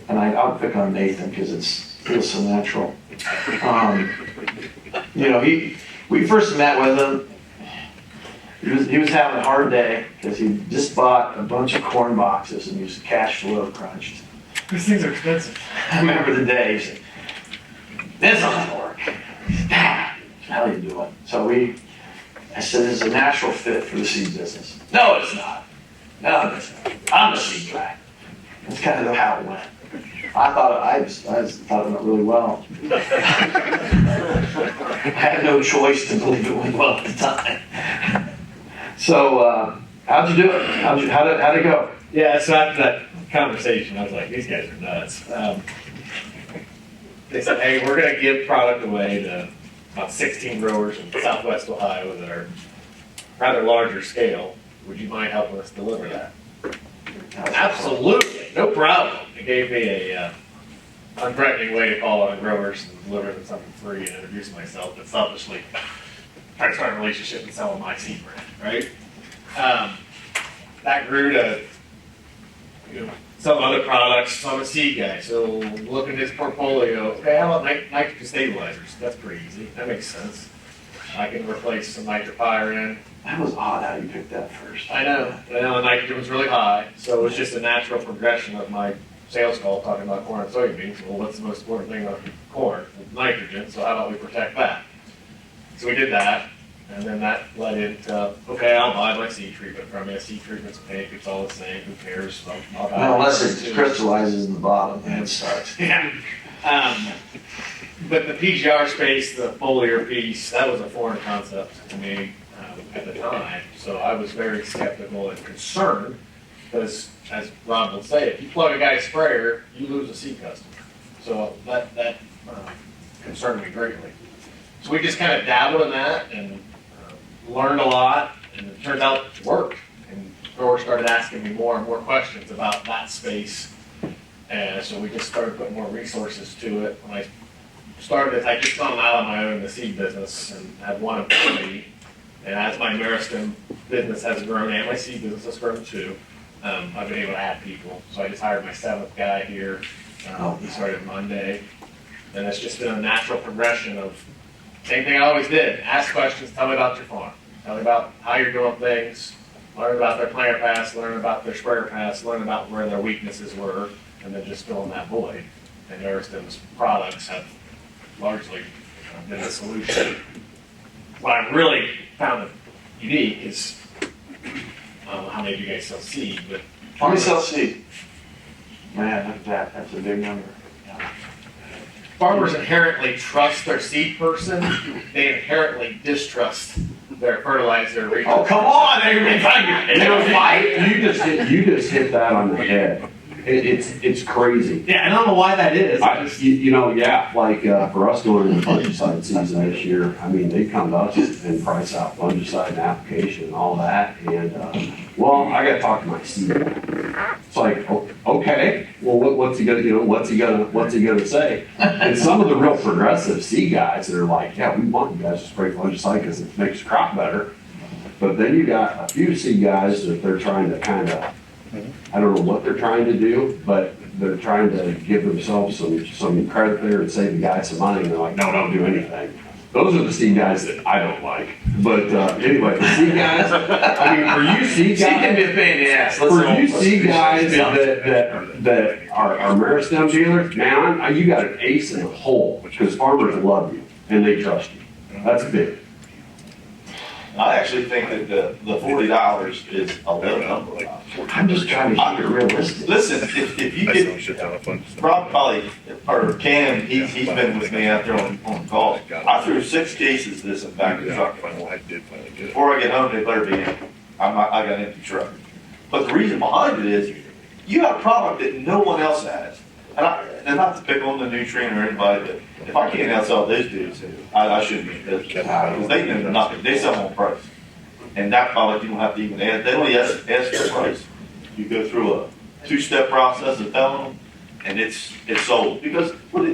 And I'll pick on Nathan because it feels so natural. We first met with him. He was having a hard day because he just bought a bunch of corn boxes and he was cash flow crunched. These things are expensive. I remember the day he said, "This isn't gonna work." How do you do it? So I said, "It's a natural fit for the seed business." "No, it's not. No, it's not. I'm the seed guy." That's kind of how it went. I just thought it went really well. I had no choice to believe it went well at the time. So, how'd you do it? How'd it go? Yeah, so after that conversation, I was like, these guys are nuts. They said, hey, we're going to give product away to about 16 growers in southwest Ohio that are rather larger scale. Would you mind helping us deliver that? Absolutely, no problem. They gave me a unthreatening way to call on growers and deliver them something free and introduce myself, but selfishly try to start a relationship and sell them my seed brand, right? That grew to some other products. So I'm a seed guy, so look at his portfolio. Okay, how about nitrogen stabilizers? That's pretty easy. That makes sense. I can replace some nitropyrin. That was odd how you picked that first. I know the nitrogen was really high, so it was just a natural progression of my sales call talking about corn and soybeans. Well, what's the most important thing about corn? Nitrogen, so how about we protect that? So we did that. And then that led into, okay, I'll buy my seed treatment from you. Seed treatment's pink, it's all the same, who cares? I'll buy Well, unless it it too. crystallizes in the bottom and it starts. Yeah. But the PGR space, the foliar piece, that was a foreign concept to me at the time. So I was very skeptical and concerned because, as Rob would say, if you plug a guy's sprayer, you lose a seed customer. So that concerned me greatly. So we just kind of dabbled in that and learned a lot, and it turns out it worked. And growers started asking me more and more questions about that space. And so we just started putting more resources to it. When I started, I just gone out on my own in the seed business and had one employee. And as my Meristem business has grown and my seed business has grown too, I've been able to add people. So I just hired my 7th guy here. He started Monday. And it's just been a natural progression of same thing I always did. Ask questions, tell me about your farm. Tell me about how you're doing things, learn about their planter pass, learn about their sprayer pass, learn about where their weaknesses were, and then just fill in that void. And Meristem's products have largely been the solution. What I really found unique is, I don't know how many of you guys sell seed, but How many sell seed? Man, look at that. That's a big number. farmers inherently trust their seed person. They inherently distrust their fertilizer. Oh, come on, everybody. You know, you just hit that on the head. It's crazy. Yeah, I don't know why that is. For us going into fungicide season this year, I mean, they come to us and price out fungicide and application and all that, and, I gotta talk to my seed guy. It's like, okay, well, what's he gonna say? And some of the real progressive seed guys that are like, yeah, we want you guys to spray fungicide because it makes the crop better. But then you got a few seed guys that they're trying to kind of, I don't know what they're trying to do, but they're trying to give themselves some credit there and save the guy some money, and they're like, no, don't do anything. Those are the seed guys that I don't like. But anyway, the seed guys, I mean, for you seed Seed can guys, be a pain in the ass. for you seed guys that are Meristem dealers, man, you got an ace in the hole because farmers love you and they trust you. That's big. I actually think that the $40 is a low number. I'm just trying to keep it realistic. Listen, if you get, Rob probably, or Cam, he's been with me out there on calls. I threw 6 cases of this in the back of the truck. Before I get home, they better be in. I got an empty truck. But the reason behind it is, you have a product that no one else has. And not to pick on the nutrient or anybody, but if I can't outsell those dudes, I shouldn't be in business. Because they know nothing. They sell on price. And that product, you don't have to even ask. They don't ask for price. You go through a 2-step process of telling them, and it's sold. Because what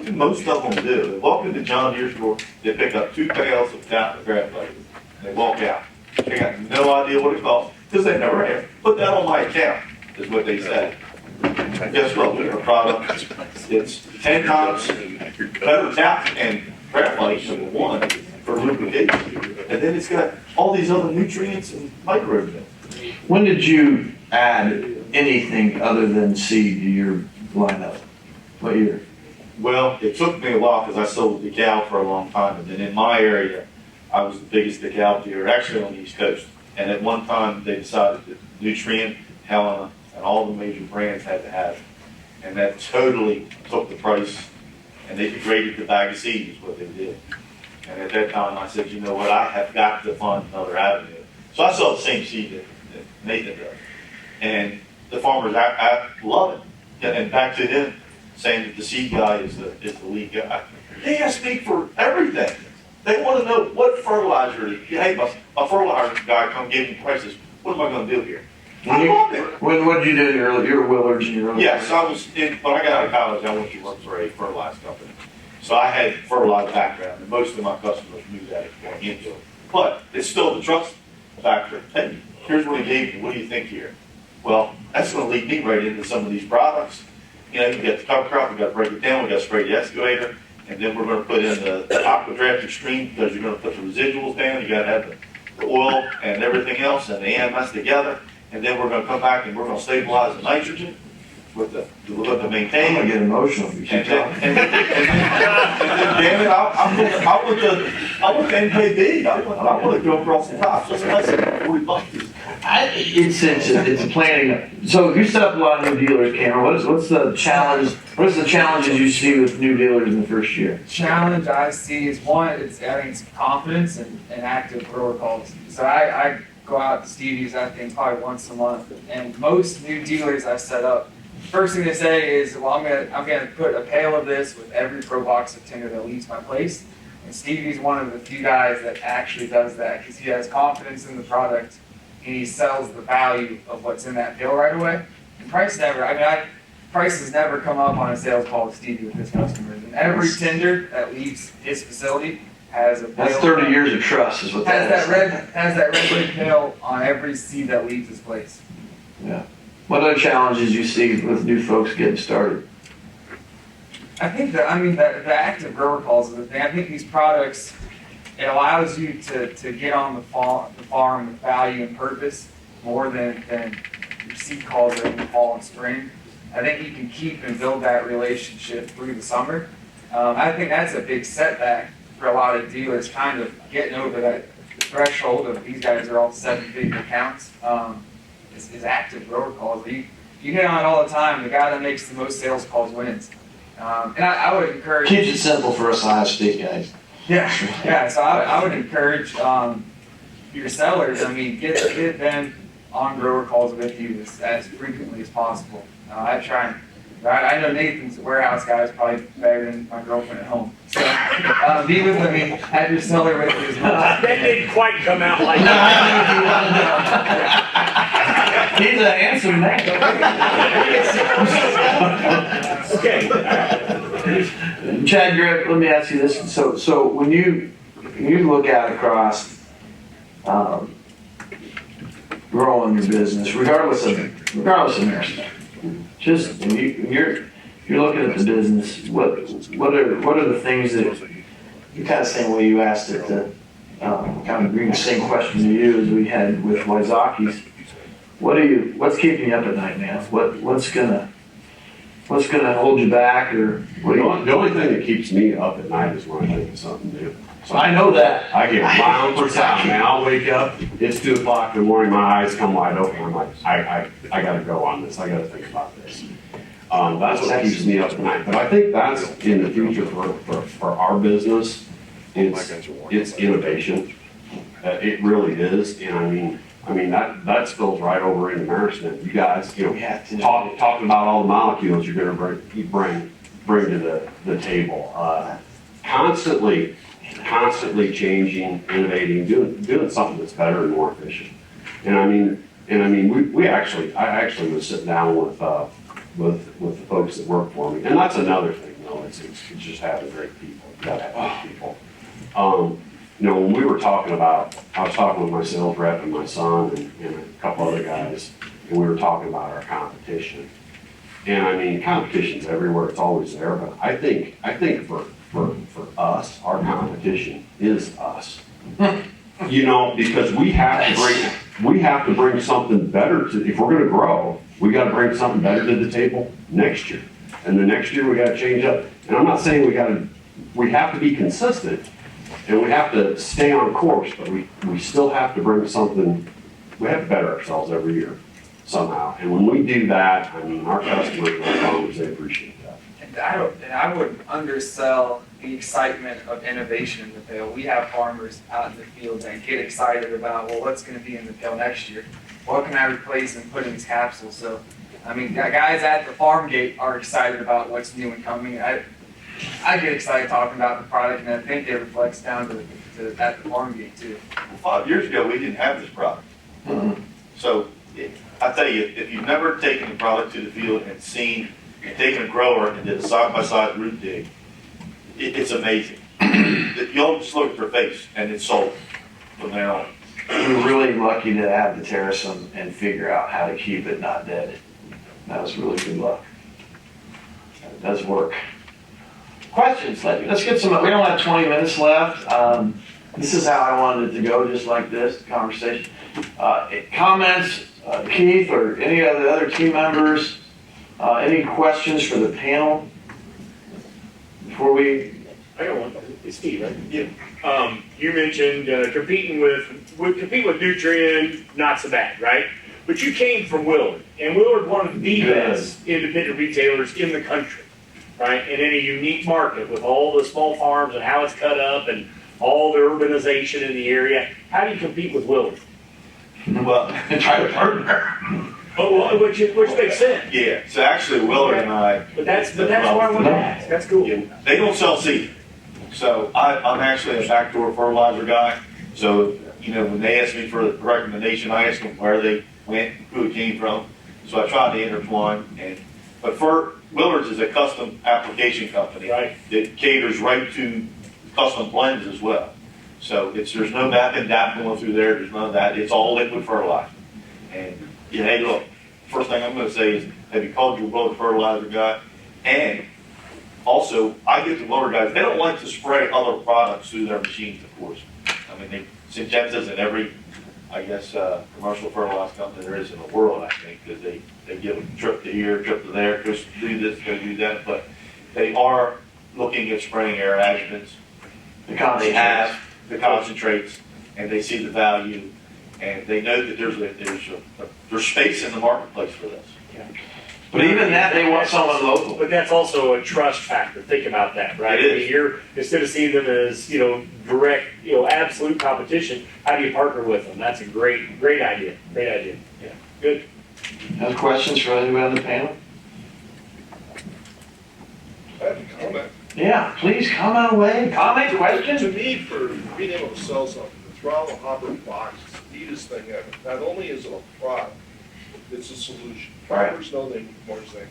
do most of them do? They walk into John Deere store, they pick up 2 pails of Tidewater Seed, and they walk out. They got no idea what it costs because they never have. Put that on my account, is what they say. Guess what? We have a product. It's 10 times better tap and crap light, number 1, for lubrication. And then it's got all these other nutrients and microbes in it. When did you add anything other than seed to your lineup? What year? Well, it took me a while because I sold DeKalb for a long time. And then in my area, I was the biggest DeKalb dealer, actually on the East Coast. And at one time, they decided that Nutrient, Helena, and all the major brands had to have it. And that totally took the price, and they degraded the bag of seed is what they did. And at that time, I said, you know what, I have got to find another avenue. So I sell the same seed that Nathan does. And the farmers, I love it. And back to him, saying that the seed guy is the lead guy. They ask me for everything. They want to know what fertilizer, hey, my fertilizer guy come give me prices. What am I going to do here? I love it. What did you do in your Willards and your Yes, when I got out of college, I went to work for a fertilizer company. So I had fertilizer background, and most of my customers knew that going into it. But it's still the trust factor. Hey, here's what he gave me. What do you think here? Well, that's going to lead me right into some of these products. You know, you got the cover crop, we got to break it down, we got to spray the excavator, and then we're going to put in the aqua draft extreme because you're going to put the residuals down. You got to have the oil and everything else and the AMS together. And then we're going to come back and we're going to stabilize the nitrogen. with the I'm maintain. gonna get emotional if you keep And then, talking. and then, damn it, I want the NKD, I want to go across the top, so that's $40. It's a planning. So you set up a lot of new dealers, Cameron. What's the challenge? What is the challenges you see with new dealers in the first year? Challenge I see is one, I think it's confidence and active grower calls. So I go out to Stevie's, I think probably once a month, and most new dealers I set up, first thing they say is, well, I'm gonna put a pail of this with every pro box of tinder that leaves my place. And Stevie's one of the few guys that actually does that because he has confidence in the product and he sells the value of what's in that pail right away. And price has never come up on a sales call with Stevie with his customers. And every tinder that leaves his facility has a pail. That's 30 years of trust, is what that is. Has that red pail on every seed that leaves his place. Yeah. What other challenges you see with new folks getting started? I think the active grower calls is the thing. I think these products, it allows you to get on the farm with value and purpose more than your seed calls in the fall and spring. I think you can keep and build that relationship through the summer. I think that's a big setback for a lot of dealers, kind of getting over that threshold of these guys are all 7-figure accounts. Is active grower calls. You hit on it all the time. The guy that makes the most sales calls wins. And I would encourage. Keeps it simple for us Ohio State guys. Yeah. So I would encourage your sellers. Get them on grower calls with you as frequently as possible. I try and. I know Nathan's warehouse guy is probably better than my girlfriend at home. So be with them. Have your seller with you as well. That didn't quite come out like No, that. He's an handsome man. Okay. Chad Gripp, let me ask you this. So when you look out across growing your business, regardless of Meristem, just when you're looking at the business, what are the things that you kind of same way you asked it to kind of bring the same question to you as we had with Waizaki's. What's keeping you up at night, man? What's gonna hold you back, or what? The only thing that keeps me up at night is when I think of something new. So I know that. I get miles per time, man. I'll wake up, it's 2 o'clock in the morning, my eyes come wide open. I'm like, I gotta go on this. I gotta think about this. That's what keeps me up at night. But I think that's in the future for our business. It's innovation. It really is. And I mean that spills right over into Meristem. You guys, talking about all the molecules you're gonna bring to the table. Constantly changing, innovating, doing something that's better and more efficient. And I actually was sitting down with the folks that work for me, and that's another thing. It's just having great people. You gotta have great people. When we were talking about, I was talking with my sales rep and my son and a couple other guys, and we were talking about our competition. And competition's everywhere; it's always there. But I think for us, our competition is us. Because we have to bring something better to. If we're going to grow, we got to bring something better to the table next year, and the next year we got to change up. And I'm not saying we have to be consistent, and we have to stay on course, but we still have to bring something. We have to better ourselves every year somehow, and when we do that, our customers, our farmers, they appreciate that. And I would undersell the excitement of innovation in the pail. We have farmers out in the field that get excited about, well, what's going to be in the pail next year? What can I replace and put in these capsules? So, guys at the farm gate are excited about what's new and coming. I get excited talking about the product, and I think it reflects down to at the farm gate too. Well, 5 years ago, we didn't have this product. So I tell you, if you've never taken the product to the field and taken a grower and did a side-by-side root dig, it's amazing. You'll just look at their face and it's sold from there on. We're really lucky to have the terrace and figure out how to keep it not dead. That was really good luck. It does work. Questions? Let's get some. We don't have 20 minutes left. This is how I wanted it to go, just like this conversation. Comments, Keith or any of the other team members Any questions for the panel? Before we, I got one. It's Steve, right? Yeah. You mentioned compete with Nutrien, not so bad, right? But you came from Willard, and Willard, one of the best independent retailers in the country, right? And in a unique market with all the small farms and how it's cut up and all the urbanization in the area. How do you compete with Willard? Well, try to partner. Oh, well, which makes sense. yeah, so actually Willard and I, But that's what I want to ask. That's cool. they don't sell seed. So I'm actually a backdoor fertilizer guy. So, when they asked me for the recommendation, I asked them where they went, who it came from. So I tried to intertwine. But Willard's is a custom application company Right. that caters right to custom blends as well. So there's no DAP and DAP going through there. There's none of that. It's all liquid fertilizer. And hey, look, first thing I'm going to say is, have you called your Willard fertilizer guy? And also, I get the Willard guys, they don't like to spray other products through their machines, of course. I mean, Syngenta's in every, commercial fertilizer company there is in the world, I think, because they give a trip to here, trip to there, just do this, go do that. But they are looking at spraying air adjuvants. They have the concentrates, and they see the value, and they know that there's space in the marketplace for this. But even that, they want someone local. But that's also a trust factor. Think about that, right? It is. I mean, you're, instead of seeing them as, direct, absolute competition, how do you partner with them? That's a great idea. Great idea. Yeah. Good. Have questions for anybody on the panel? I have a comment. Yeah, please comment away. Comment, question? To me, for being able to sell something, the throttle hopper box is the neatest thing ever. Not only is it a product, it's a solution. Right. Farmers know they need more zinc.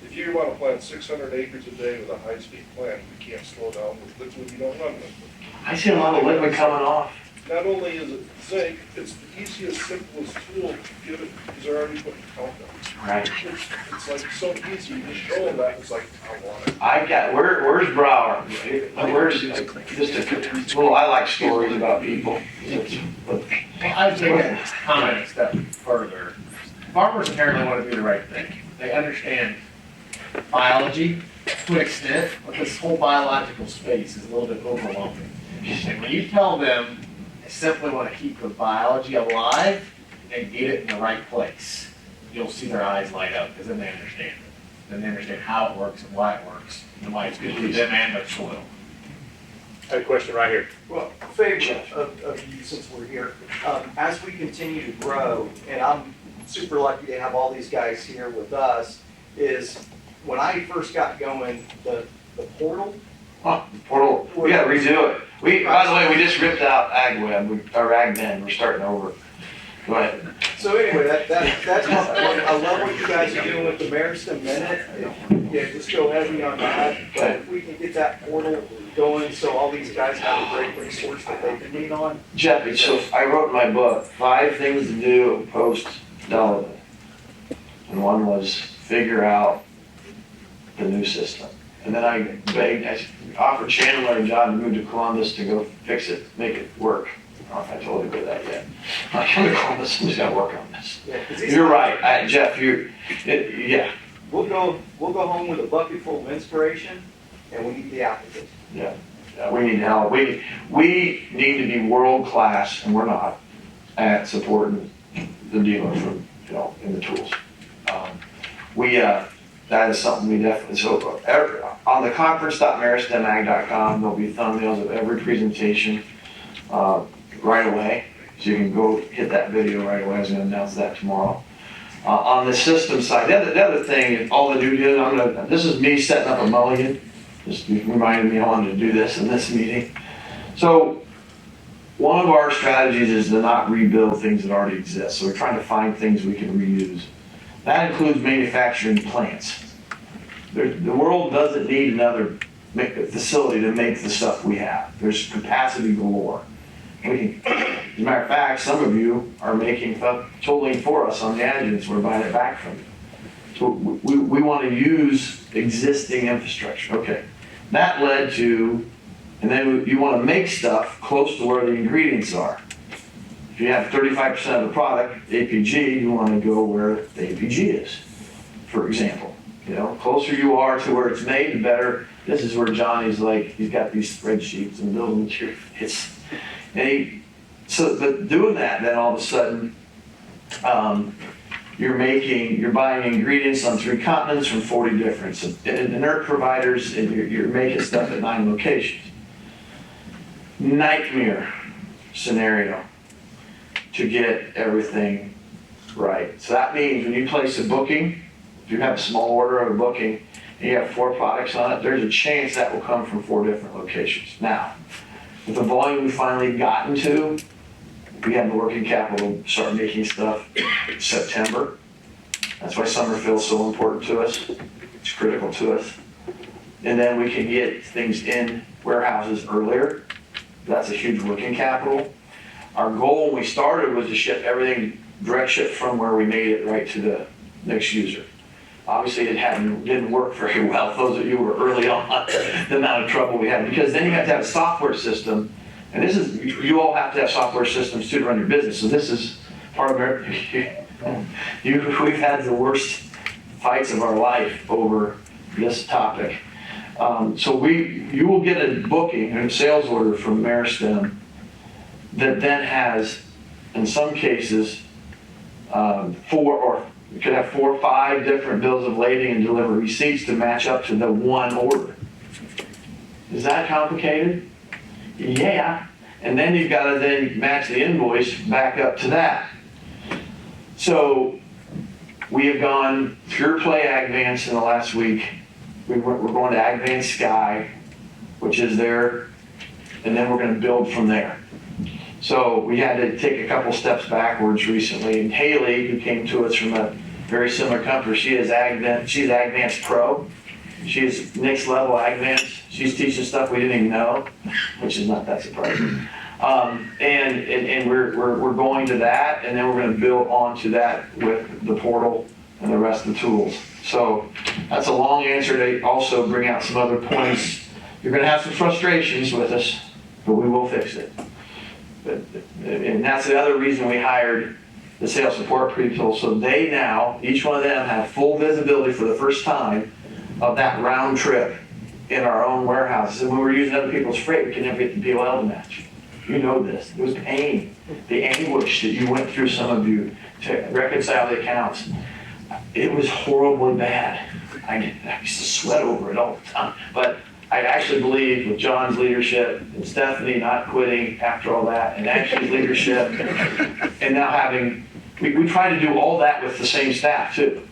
If you want to plant 600 acres a day with a high-speed plant, you can't slow down with liquid, you don't run with. I see a lot of liquid coming off. Not only is it zinc, it's the easiest, simplest tool to give it, because they're already putting count on. Right. It's like so easy, you just show them that, it's like, I want it. Where's Brower? Where's, just a, well, I like stories about people. I'd take a comment a step further. Farmers apparently want to do the right thing. They understand biology to an extent, but this whole biological space is a little bit overwhelming. And when you tell them they simply want to keep the biology alive and get it in the right place, you'll see their eyes light up, because then they understand it. Then they understand how it works and why it works, and why it's good for them and their soil. I have a question right here. Well, favor of you, since we're here, as we continue to grow, and I'm super lucky to have all these guys here with us, is when I first got going, the portal. Portal, we gotta redo it. By the way, we just ripped out AgWeb, or AgBen, we're starting over. Go ahead. So anyway, that's what I love what you guys are doing with the Meristem Minute. Yeah, just go heavy on that. But if we can get that portal going, so all these guys have a great resource that they can lean on. Jeffy, so I wrote in my book, 5 things to do post-development. And one was figure out the new system. And then I offered Chandler and John to move to Columbus to go fix it, make it work. I don't know if I told you that yet. I come to Columbus, somebody's gotta work on this. Yeah, 'cause You're right, Jeff, yeah. We'll go home with a bucket full of inspiration, and we need the applicants. Yeah, we need help. We need to be world-class, and we're not, at supporting the dealer from, in the tools. That is something we definitely, so on the conference.meristemag.com, there'll be thumbnails of every presentation right away. So you can go hit that video right away. I was going to announce that tomorrow. On the system side, the other thing, all the due diligence, this is me setting up a mulligan. Just reminded me I wanted to do this in this meeting. So one of our strategies is to not rebuild things that already exist. So we're trying to find things we can reuse. That includes manufacturing plants. The world doesn't need another facility to make the stuff we have. There's capacity galore. As a matter of fact, some of you are making totally for us on the adjuvants. We're buying it back from you. So we want to use existing infrastructure. Okay. That led to, and then you want to make stuff close to where the ingredients are. If you have 35% of the product, APG, you want to go where the APG is. for example. You know, closer you are to where it's made, the better. This is where Johnny's like, he's got these spreadsheets and building material. But doing that, then all of a sudden, you're buying ingredients on 3 continents from 40 different inert providers, and you're making stuff at 9 locations. Nightmare scenario to get everything right. So that means when you place a booking, if you have a small order of a booking and you have 4 products on it, there's a chance that will come from 4 different locations. Now, with the volume we finally gotten to, we have the working capital to start making stuff in September. That's why summer fill is so important to us. It's critical to us. And then we can get things in warehouses earlier. That's a huge working capital. Our goal when we started was to ship everything direct ship from where we made it right to the next user. Obviously, it didn't work very well. Those of you who were early on, the amount of trouble we had, because then you have to have a software system, and you all have to have software systems too to run your business. So this is part of it. We've had the worst fights of our life over this topic. So you will get a booking, a sales order from Meristem that then has, in some cases, 4 or you could have 4 or 5 different bills of lading and delivery receipts to match up to the one order. Is that complicated? Yeah. And then you've got to then match the invoice back up to that. So we have gone pure play Agvance in the last week. We're going to Agvance Sky, which is there, and then we're going to build from there. So we had to take a couple steps backwards recently. And Haley, who came to us from a very similar company, she's Agvance Pro. She's next level Agvance. She's teaching stuff we didn't even know, which is not that surprising. And we're going to that, and then we're going to build onto that with the portal and the rest of the tools. So that's a long answer to also bring out some other points. You're going to have some frustrations with us, but we will fix it. And that's the other reason we hired the sales support people. So they now, each one of them have full visibility for the first time of that round trip in our own warehouses. And when we're using other people's freight, we can never get the POL to match. You know this. It was pain, the anguish that you went through, some of you, to reconcile the accounts. It was horribly bad. I used to sweat over it all the time. But I actually believe with John's leadership and Stephanie not quitting after all that, and Ashley's leadership, and now we try to do all that with the same staff too.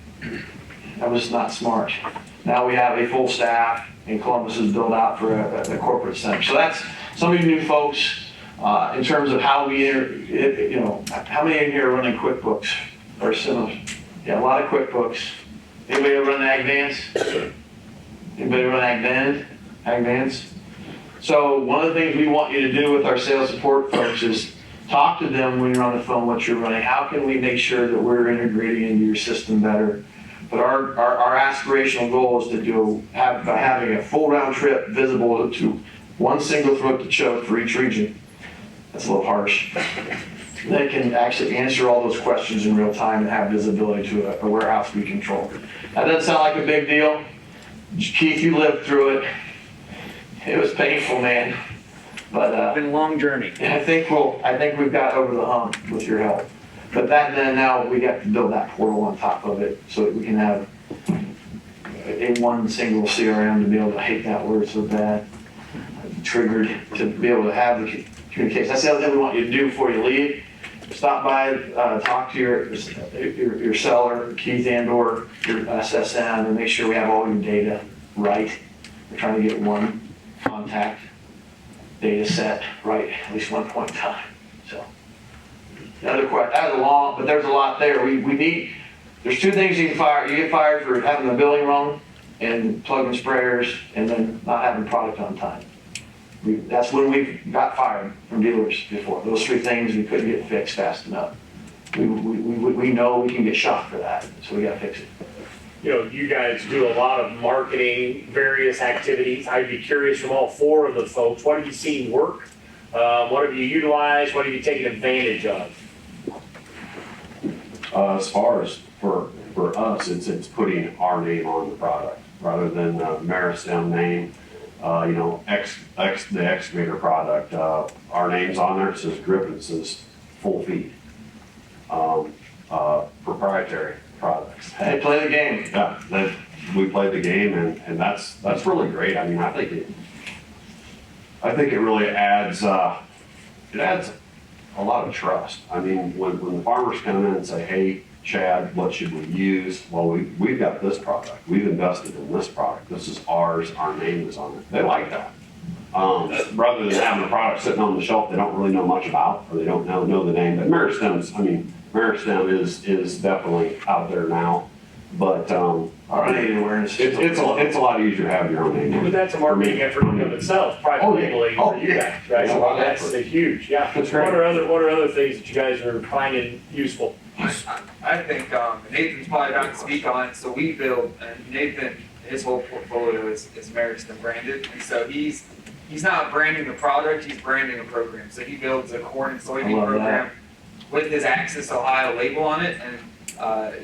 That was not smart. Now we have a full staff, and Columbus is built out for a corporate center. So that's some of you new folks in terms of how we, how many in here are running QuickBooks or similar? Yeah, a lot of QuickBooks. Anybody run Agvance? Anybody run Agvance? So one of the things we want you to do with our sales support folks is talk to them when you're on the phone what you're running. How can we make sure that we're integrating into your system better? But our aspirational goal is to having a full round trip visible to one single throat to choke for each region. That's a little harsh. They can actually answer all those questions in real time and have visibility to a warehouse we control. That doesn't sound like a big deal. Keith, you lived through it. It was painful, man. But It's been a long journey. I think we've got over the hump with your help. But then now we got to build that portal on top of it so that we can have a one single CRM to be able to, I hate that word so bad, triggered to be able to have the communication. That's the other thing we want you to do before you leave. Stop by, talk to your seller, Keith and/or your SSM, and make sure we have all your data right. We're trying to get one contact data set right at least one point in time. So the other question, that was long, but there's a lot there. There's 2 things you can fire. You get fired for having the billing wrong and plugging sprayers and then not having product on time. That's when we got fired from dealers before. Those 3 things we couldn't get fixed fast enough. We know we can get shot for that, so we got to fix it. You guys do a lot of marketing, various activities. I'd be curious from all 4 of the folks, what have you seen work? What have you utilized? What have you taken advantage of? As far as for for us, it's putting our name on the product rather than the Meristem name. You know, the excavator product, our name's on there, it says Gripp, it says full feed. Proprietary products. Hey, play the game. Yeah, we play the game, and that's really great. I mean, I think it really adds a lot of trust. I mean, when the farmers come in and say, hey, Chad, what should we use? Well, we've got this product. We've invested in this product. This is ours. Our name is on it. They like that. Rather than having a product sitting on the shelf they don't really know much about, or they don't know the name. But Meristem is definitely out there now. But Our name awareness. it's a lot easier to have your own name. But that's a marketing effort in of itself, private labeling for you guys, right? It's a lot of That's effort. huge, yeah. That's What great. are other things that you guys are finding useful? I think Nathan's probably about to speak on it. So we build, and Nathan, his whole portfolio is Meristem branded, and so he's not branding the product, he's branding a program. So he builds a corn and I soybean love program with his Access Ohio label on it, and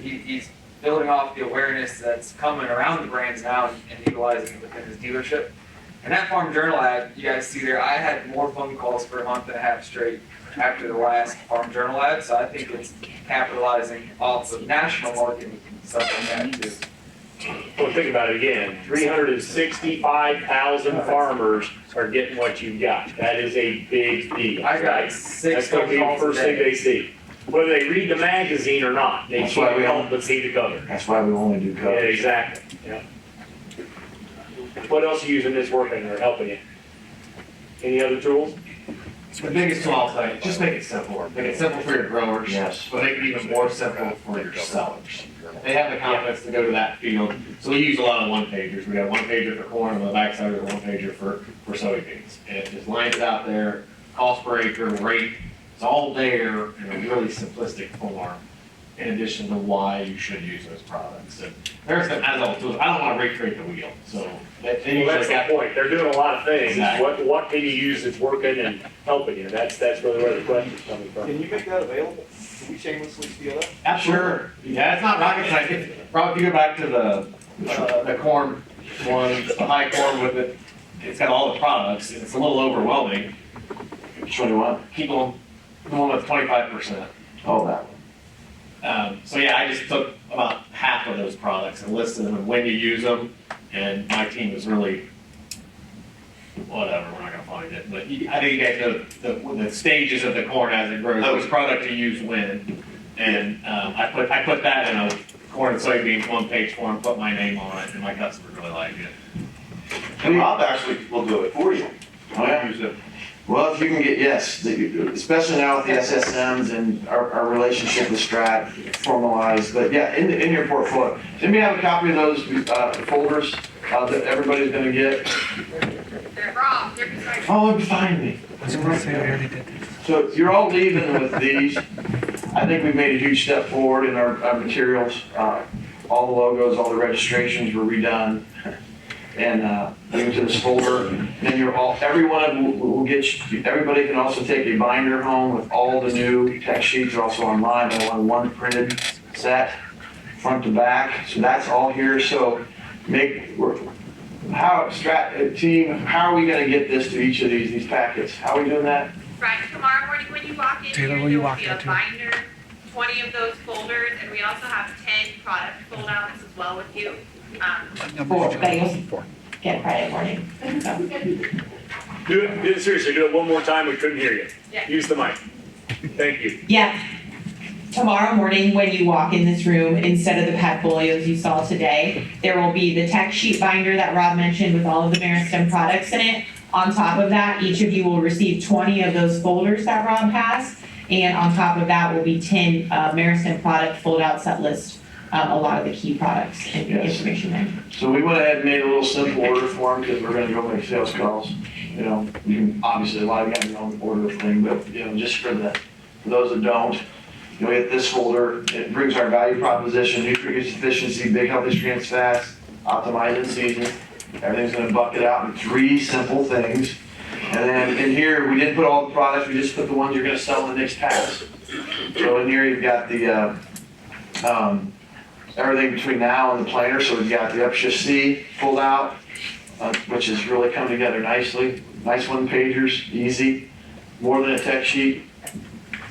he's building off the awareness that's coming around the brands now and utilizing it within his dealership. And that Farm Journal ad you guys see there, I had more phone calls for a month and a half straight after the last Farm Journal ad, so I think it's capitalizing off of national marketing and stuff like that too. Well, think about it again, 365,000 farmers are getting what you've got. That is a big deal. I got right? 6 That's gonna be the calls a first thing day. they see. Whether they read the magazine or not, they That's why can't we help but see the cover. That's why we only do Yeah, covers. exactly, yeah. What else are you using this working or helping you? Any other tools? The biggest tool I'll say, just make it simple. Make it simple for your growers. Yes. But make it even more simple for your sellers. They have the confidence to go to that field. So we use a lot of one-pagers. We got a one-pager for corn, on the backside of a one-pager for soybeans. And it just lines it out there, cost per acre, rate, it's all there in a really simplistic form, in addition to why you should use those products. And Meristem has all the tools. I don't want to recreate the wheel, so they Well, usually that's got the point. They're doing a lot of things. Exactly. What can you use that's working and helping you? That's really where the question's coming from. Can you make that available? Can we shamelessly steal that? Absolutely. Yeah, it's not rocket science. Probably if you go back to the corn one, the high corn with it, it's got all the products. It's a little overwhelming. Which one do you want? Keep on the one with 25%. Oh, that one. So yeah, I just took about half of those products and listed them and when you use them. And my team was really, whatever, we're not gonna find it. But I think you guys know the stages of the corn as it grows, which product to use when. And I put that in a corn and soybeans one-page form, put my name on it, and my customers really liked it. And Rob actually will do it for you. Oh, yeah? Use it. Well, if you can get, yes, especially now with the SSMs and our relationship with Strat formalized, but yeah, in your portfolio. Does anybody have a copy of those folders that everybody's gonna get? They're wrong, they're beside. Oh, find me. So you're all leaving with these. I think we've made a huge step forward in our materials. All the logos, all the registrations were redone. And into this folder, and then every one of them will get you, everybody can also take a binder home with all the new tech sheets, are also online, I want one printed set, front to back, so that's all here, so how are we gonna get this to each of these packets? How are we doing that? Right, tomorrow morning when you walk in, Taylor, here, will you there will walk be there a too? binder, 20 of those folders, and we also have 10 product fold-outs as well with you. Get Friday morning. Do it, seriously, do it one more time. We couldn't hear you. Yeah. Use the mic. Thank you. Yeah. Tomorrow morning, when you walk in this room, instead of the pet folios you saw today, there will be the tech sheet binder that Rob mentioned with all of the Meristem products in it. On top of that, each of you will receive 20 of those folders that Rob has. And on top of that will be 10 Meristem product fold-outs that list a lot of the key products and Yes. information there. So we went ahead and made a little simple order form, because we're gonna go make sales calls. You know, you can, obviously, a lot of you got your own order thing, but, you know, just for those that don't, you know, we get this folder, it brings our value proposition, nutrient efficiency, big healthy nutrients fast, optimized in season. Everything's gonna bucket out in 3 simple things. And then in here, we didn't put all the products, we just put the ones you're gonna sell in the next pass. So in here, you've got the everything between now and the planter. So we've got the upshift C pulled out, which is really coming together nicely. Nice one pagers, easy, more than a tech sheet.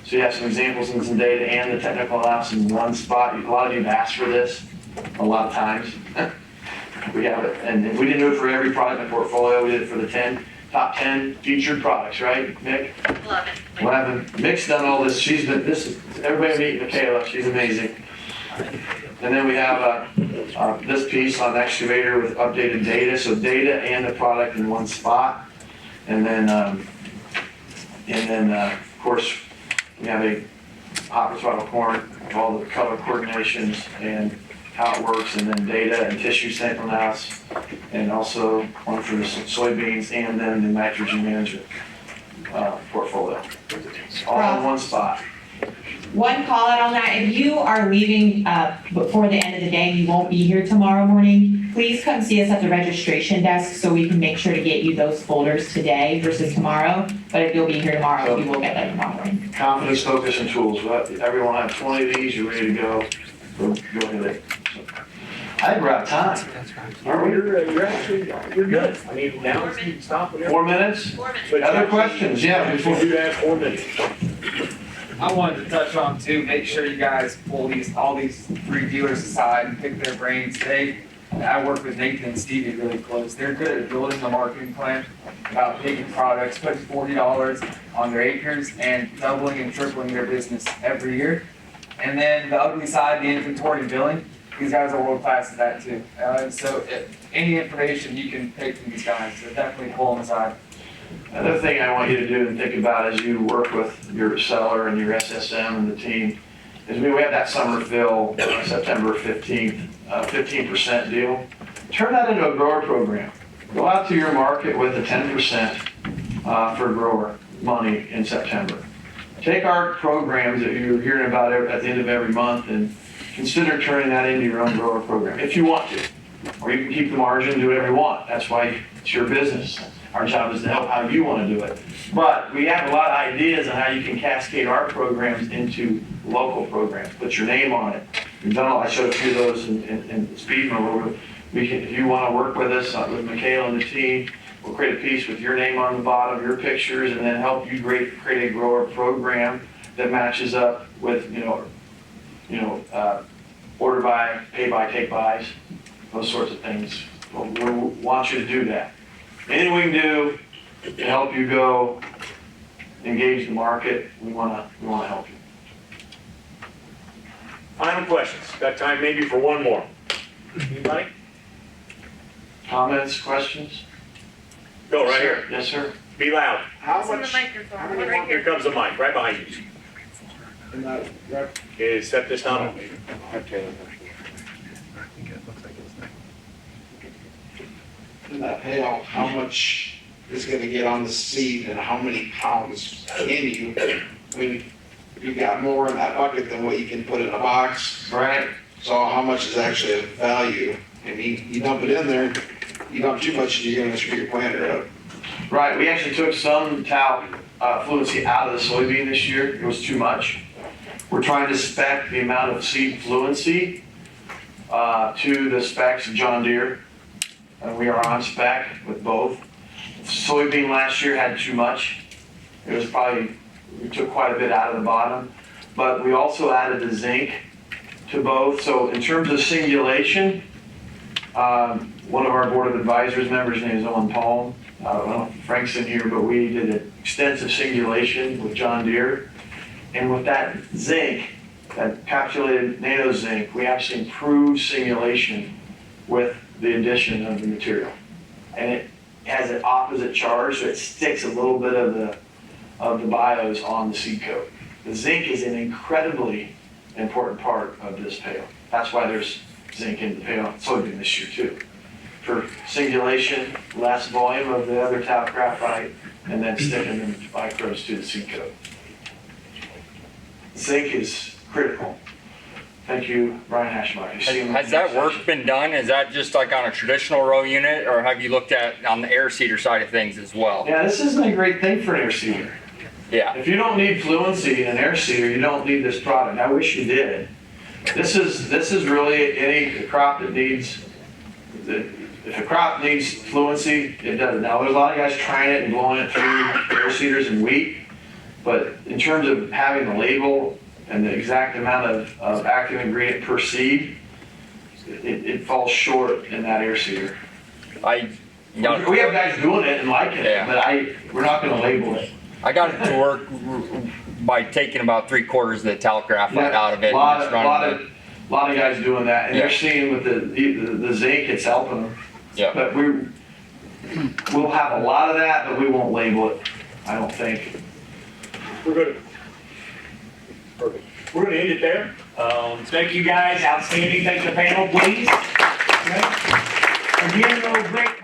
So you have some examples and some data and the technical analysis in one spot. A lot of you have asked for this a lot of times. We have it, and we didn't do it for every product in the portfolio. We did it for the top 10 featured products, right, Mick? 11. Mick's done all this. Everybody meet Michaela. She's amazing. And then we have this piece on excavator with updated data. So data and the product in one spot. And then of course, we have a hopper throttle corn, all the color coordinations and how it works, and then data and tissue sample analysis, and also one for the soybeans, and then the nitrogen management portfolio. All in one spot. One call out on that, if you are leaving before the end of the day, you won't be here tomorrow morning, please come see us at the registration desk so we can make sure to get you those folders today versus tomorrow. But if you'll be here tomorrow, you will get them tomorrow morning. Confidence, focus, and tools. Everyone have 20 of these, you're ready to go. Go ahead. I think we're out of time. Aren't we? You're good. I mean, now you can stop whenever. 4 minutes? 4 minutes. But Other questions? Yeah, Before before. you have 4 minutes. I wanted to touch on too, make sure you guys pull all these 3 dealers aside and pick their brains. I work with Nathan and Stevie really close. They're good at building a marketing plan about taking products, putting $40 on their acres and doubling and tripling their business every year. And then the ugly side, the inventory and billing, these guys are world class at that too. So any information you can take from these guys, so definitely pull them aside. Another thing I want you to do and think about as you work with your seller and your SSM and the team is we have that summer fill, September 15th, 15% deal. Turn that into a grower program. Go out to your market with a 10% for grower money in September. Take our programs that you're hearing about at the end of every month and consider turning that into your own grower program if you want to. Or you can keep the margin, do whatever you want. That's why it's your business. Our job is to help how you want to do it. But we have a lot of ideas on how you can cascade our programs into local programs. Put your name on it. We've done all, I showed a few of those in Speedman where if you want to work with us, with Michaela and the team, we'll create a piece with your name on the bottom, your pictures, and then help you create a grower program that matches up with, order by, pay by, take buys, those sorts of things. We want you to do that. Anything we can do to help you go engage the market, we want to help you. Final questions. Got time maybe for one more. Anybody? Comments, questions? Go right here. Yes, sir. Be loud. How It's in the much, microphone, one right Here here. comes the mic, right behind you. Okay, set this down. In that pail, how much is gonna get on the seed and how many pounds can you? I mean, you got more in that bucket than what you can put in a box. Right. So how much is actually of value? I mean, you dump it in there, you dump too much, you're gonna screw your planter up. Right, we actually took some talc fluency out of the soybean this year. It was too much. We're trying to spec the amount of seed fluency to the specs of John Deere. And we are on spec with both. Soybean last year had too much. It was probably, we took quite a bit out of the bottom. But we also added the zinc to both. So in terms of singulation, one of our board of advisors members, his name is Owen Palm. I don't know if Frank's in here, but we did an extensive singulation with John Deere. And with that zinc, that capsulated nano zinc, we actually improved singulation with the addition of the material. And it has an opposite charge, so it sticks a little bit of the bios on the seed coat. The zinc is an incredibly important part of this pail. That's why there's zinc in the pail soybean this year too. For singulation, less volume of the other talc graphite, and then sticking the microbes to the seed coat. Zinc is critical. Thank you, Brian Hashmeyer. Has that work been done? Is that just like on a traditional row unit, or have you looked at on the air seeder side of things as well? Yeah, this isn't a great thing for an air seeder. Yeah. If you don't need fluency in an air seeder, you don't need this product. I wish you did. This is really any crop that needs, if a crop needs fluency, it does. Now, there's a lot of guys trying it and blowing it through air seeders and wheat, but in terms of having the label and the exact amount of active ingredient per seed, it falls short in that air seeder. We have guys doing it and liking it, but we're not gonna label it. I got it to work by taking about 3/4 of the talc graphite out of it. A lot of guys doing that, and they're seeing with the zinc, it's helping them. Yeah. But we'll have a lot of that, but we won't label it, I don't think. We're good. Perfect. We're gonna end it there. Thank you guys, outstanding. Thank the panel, please. Okay. Again, no break.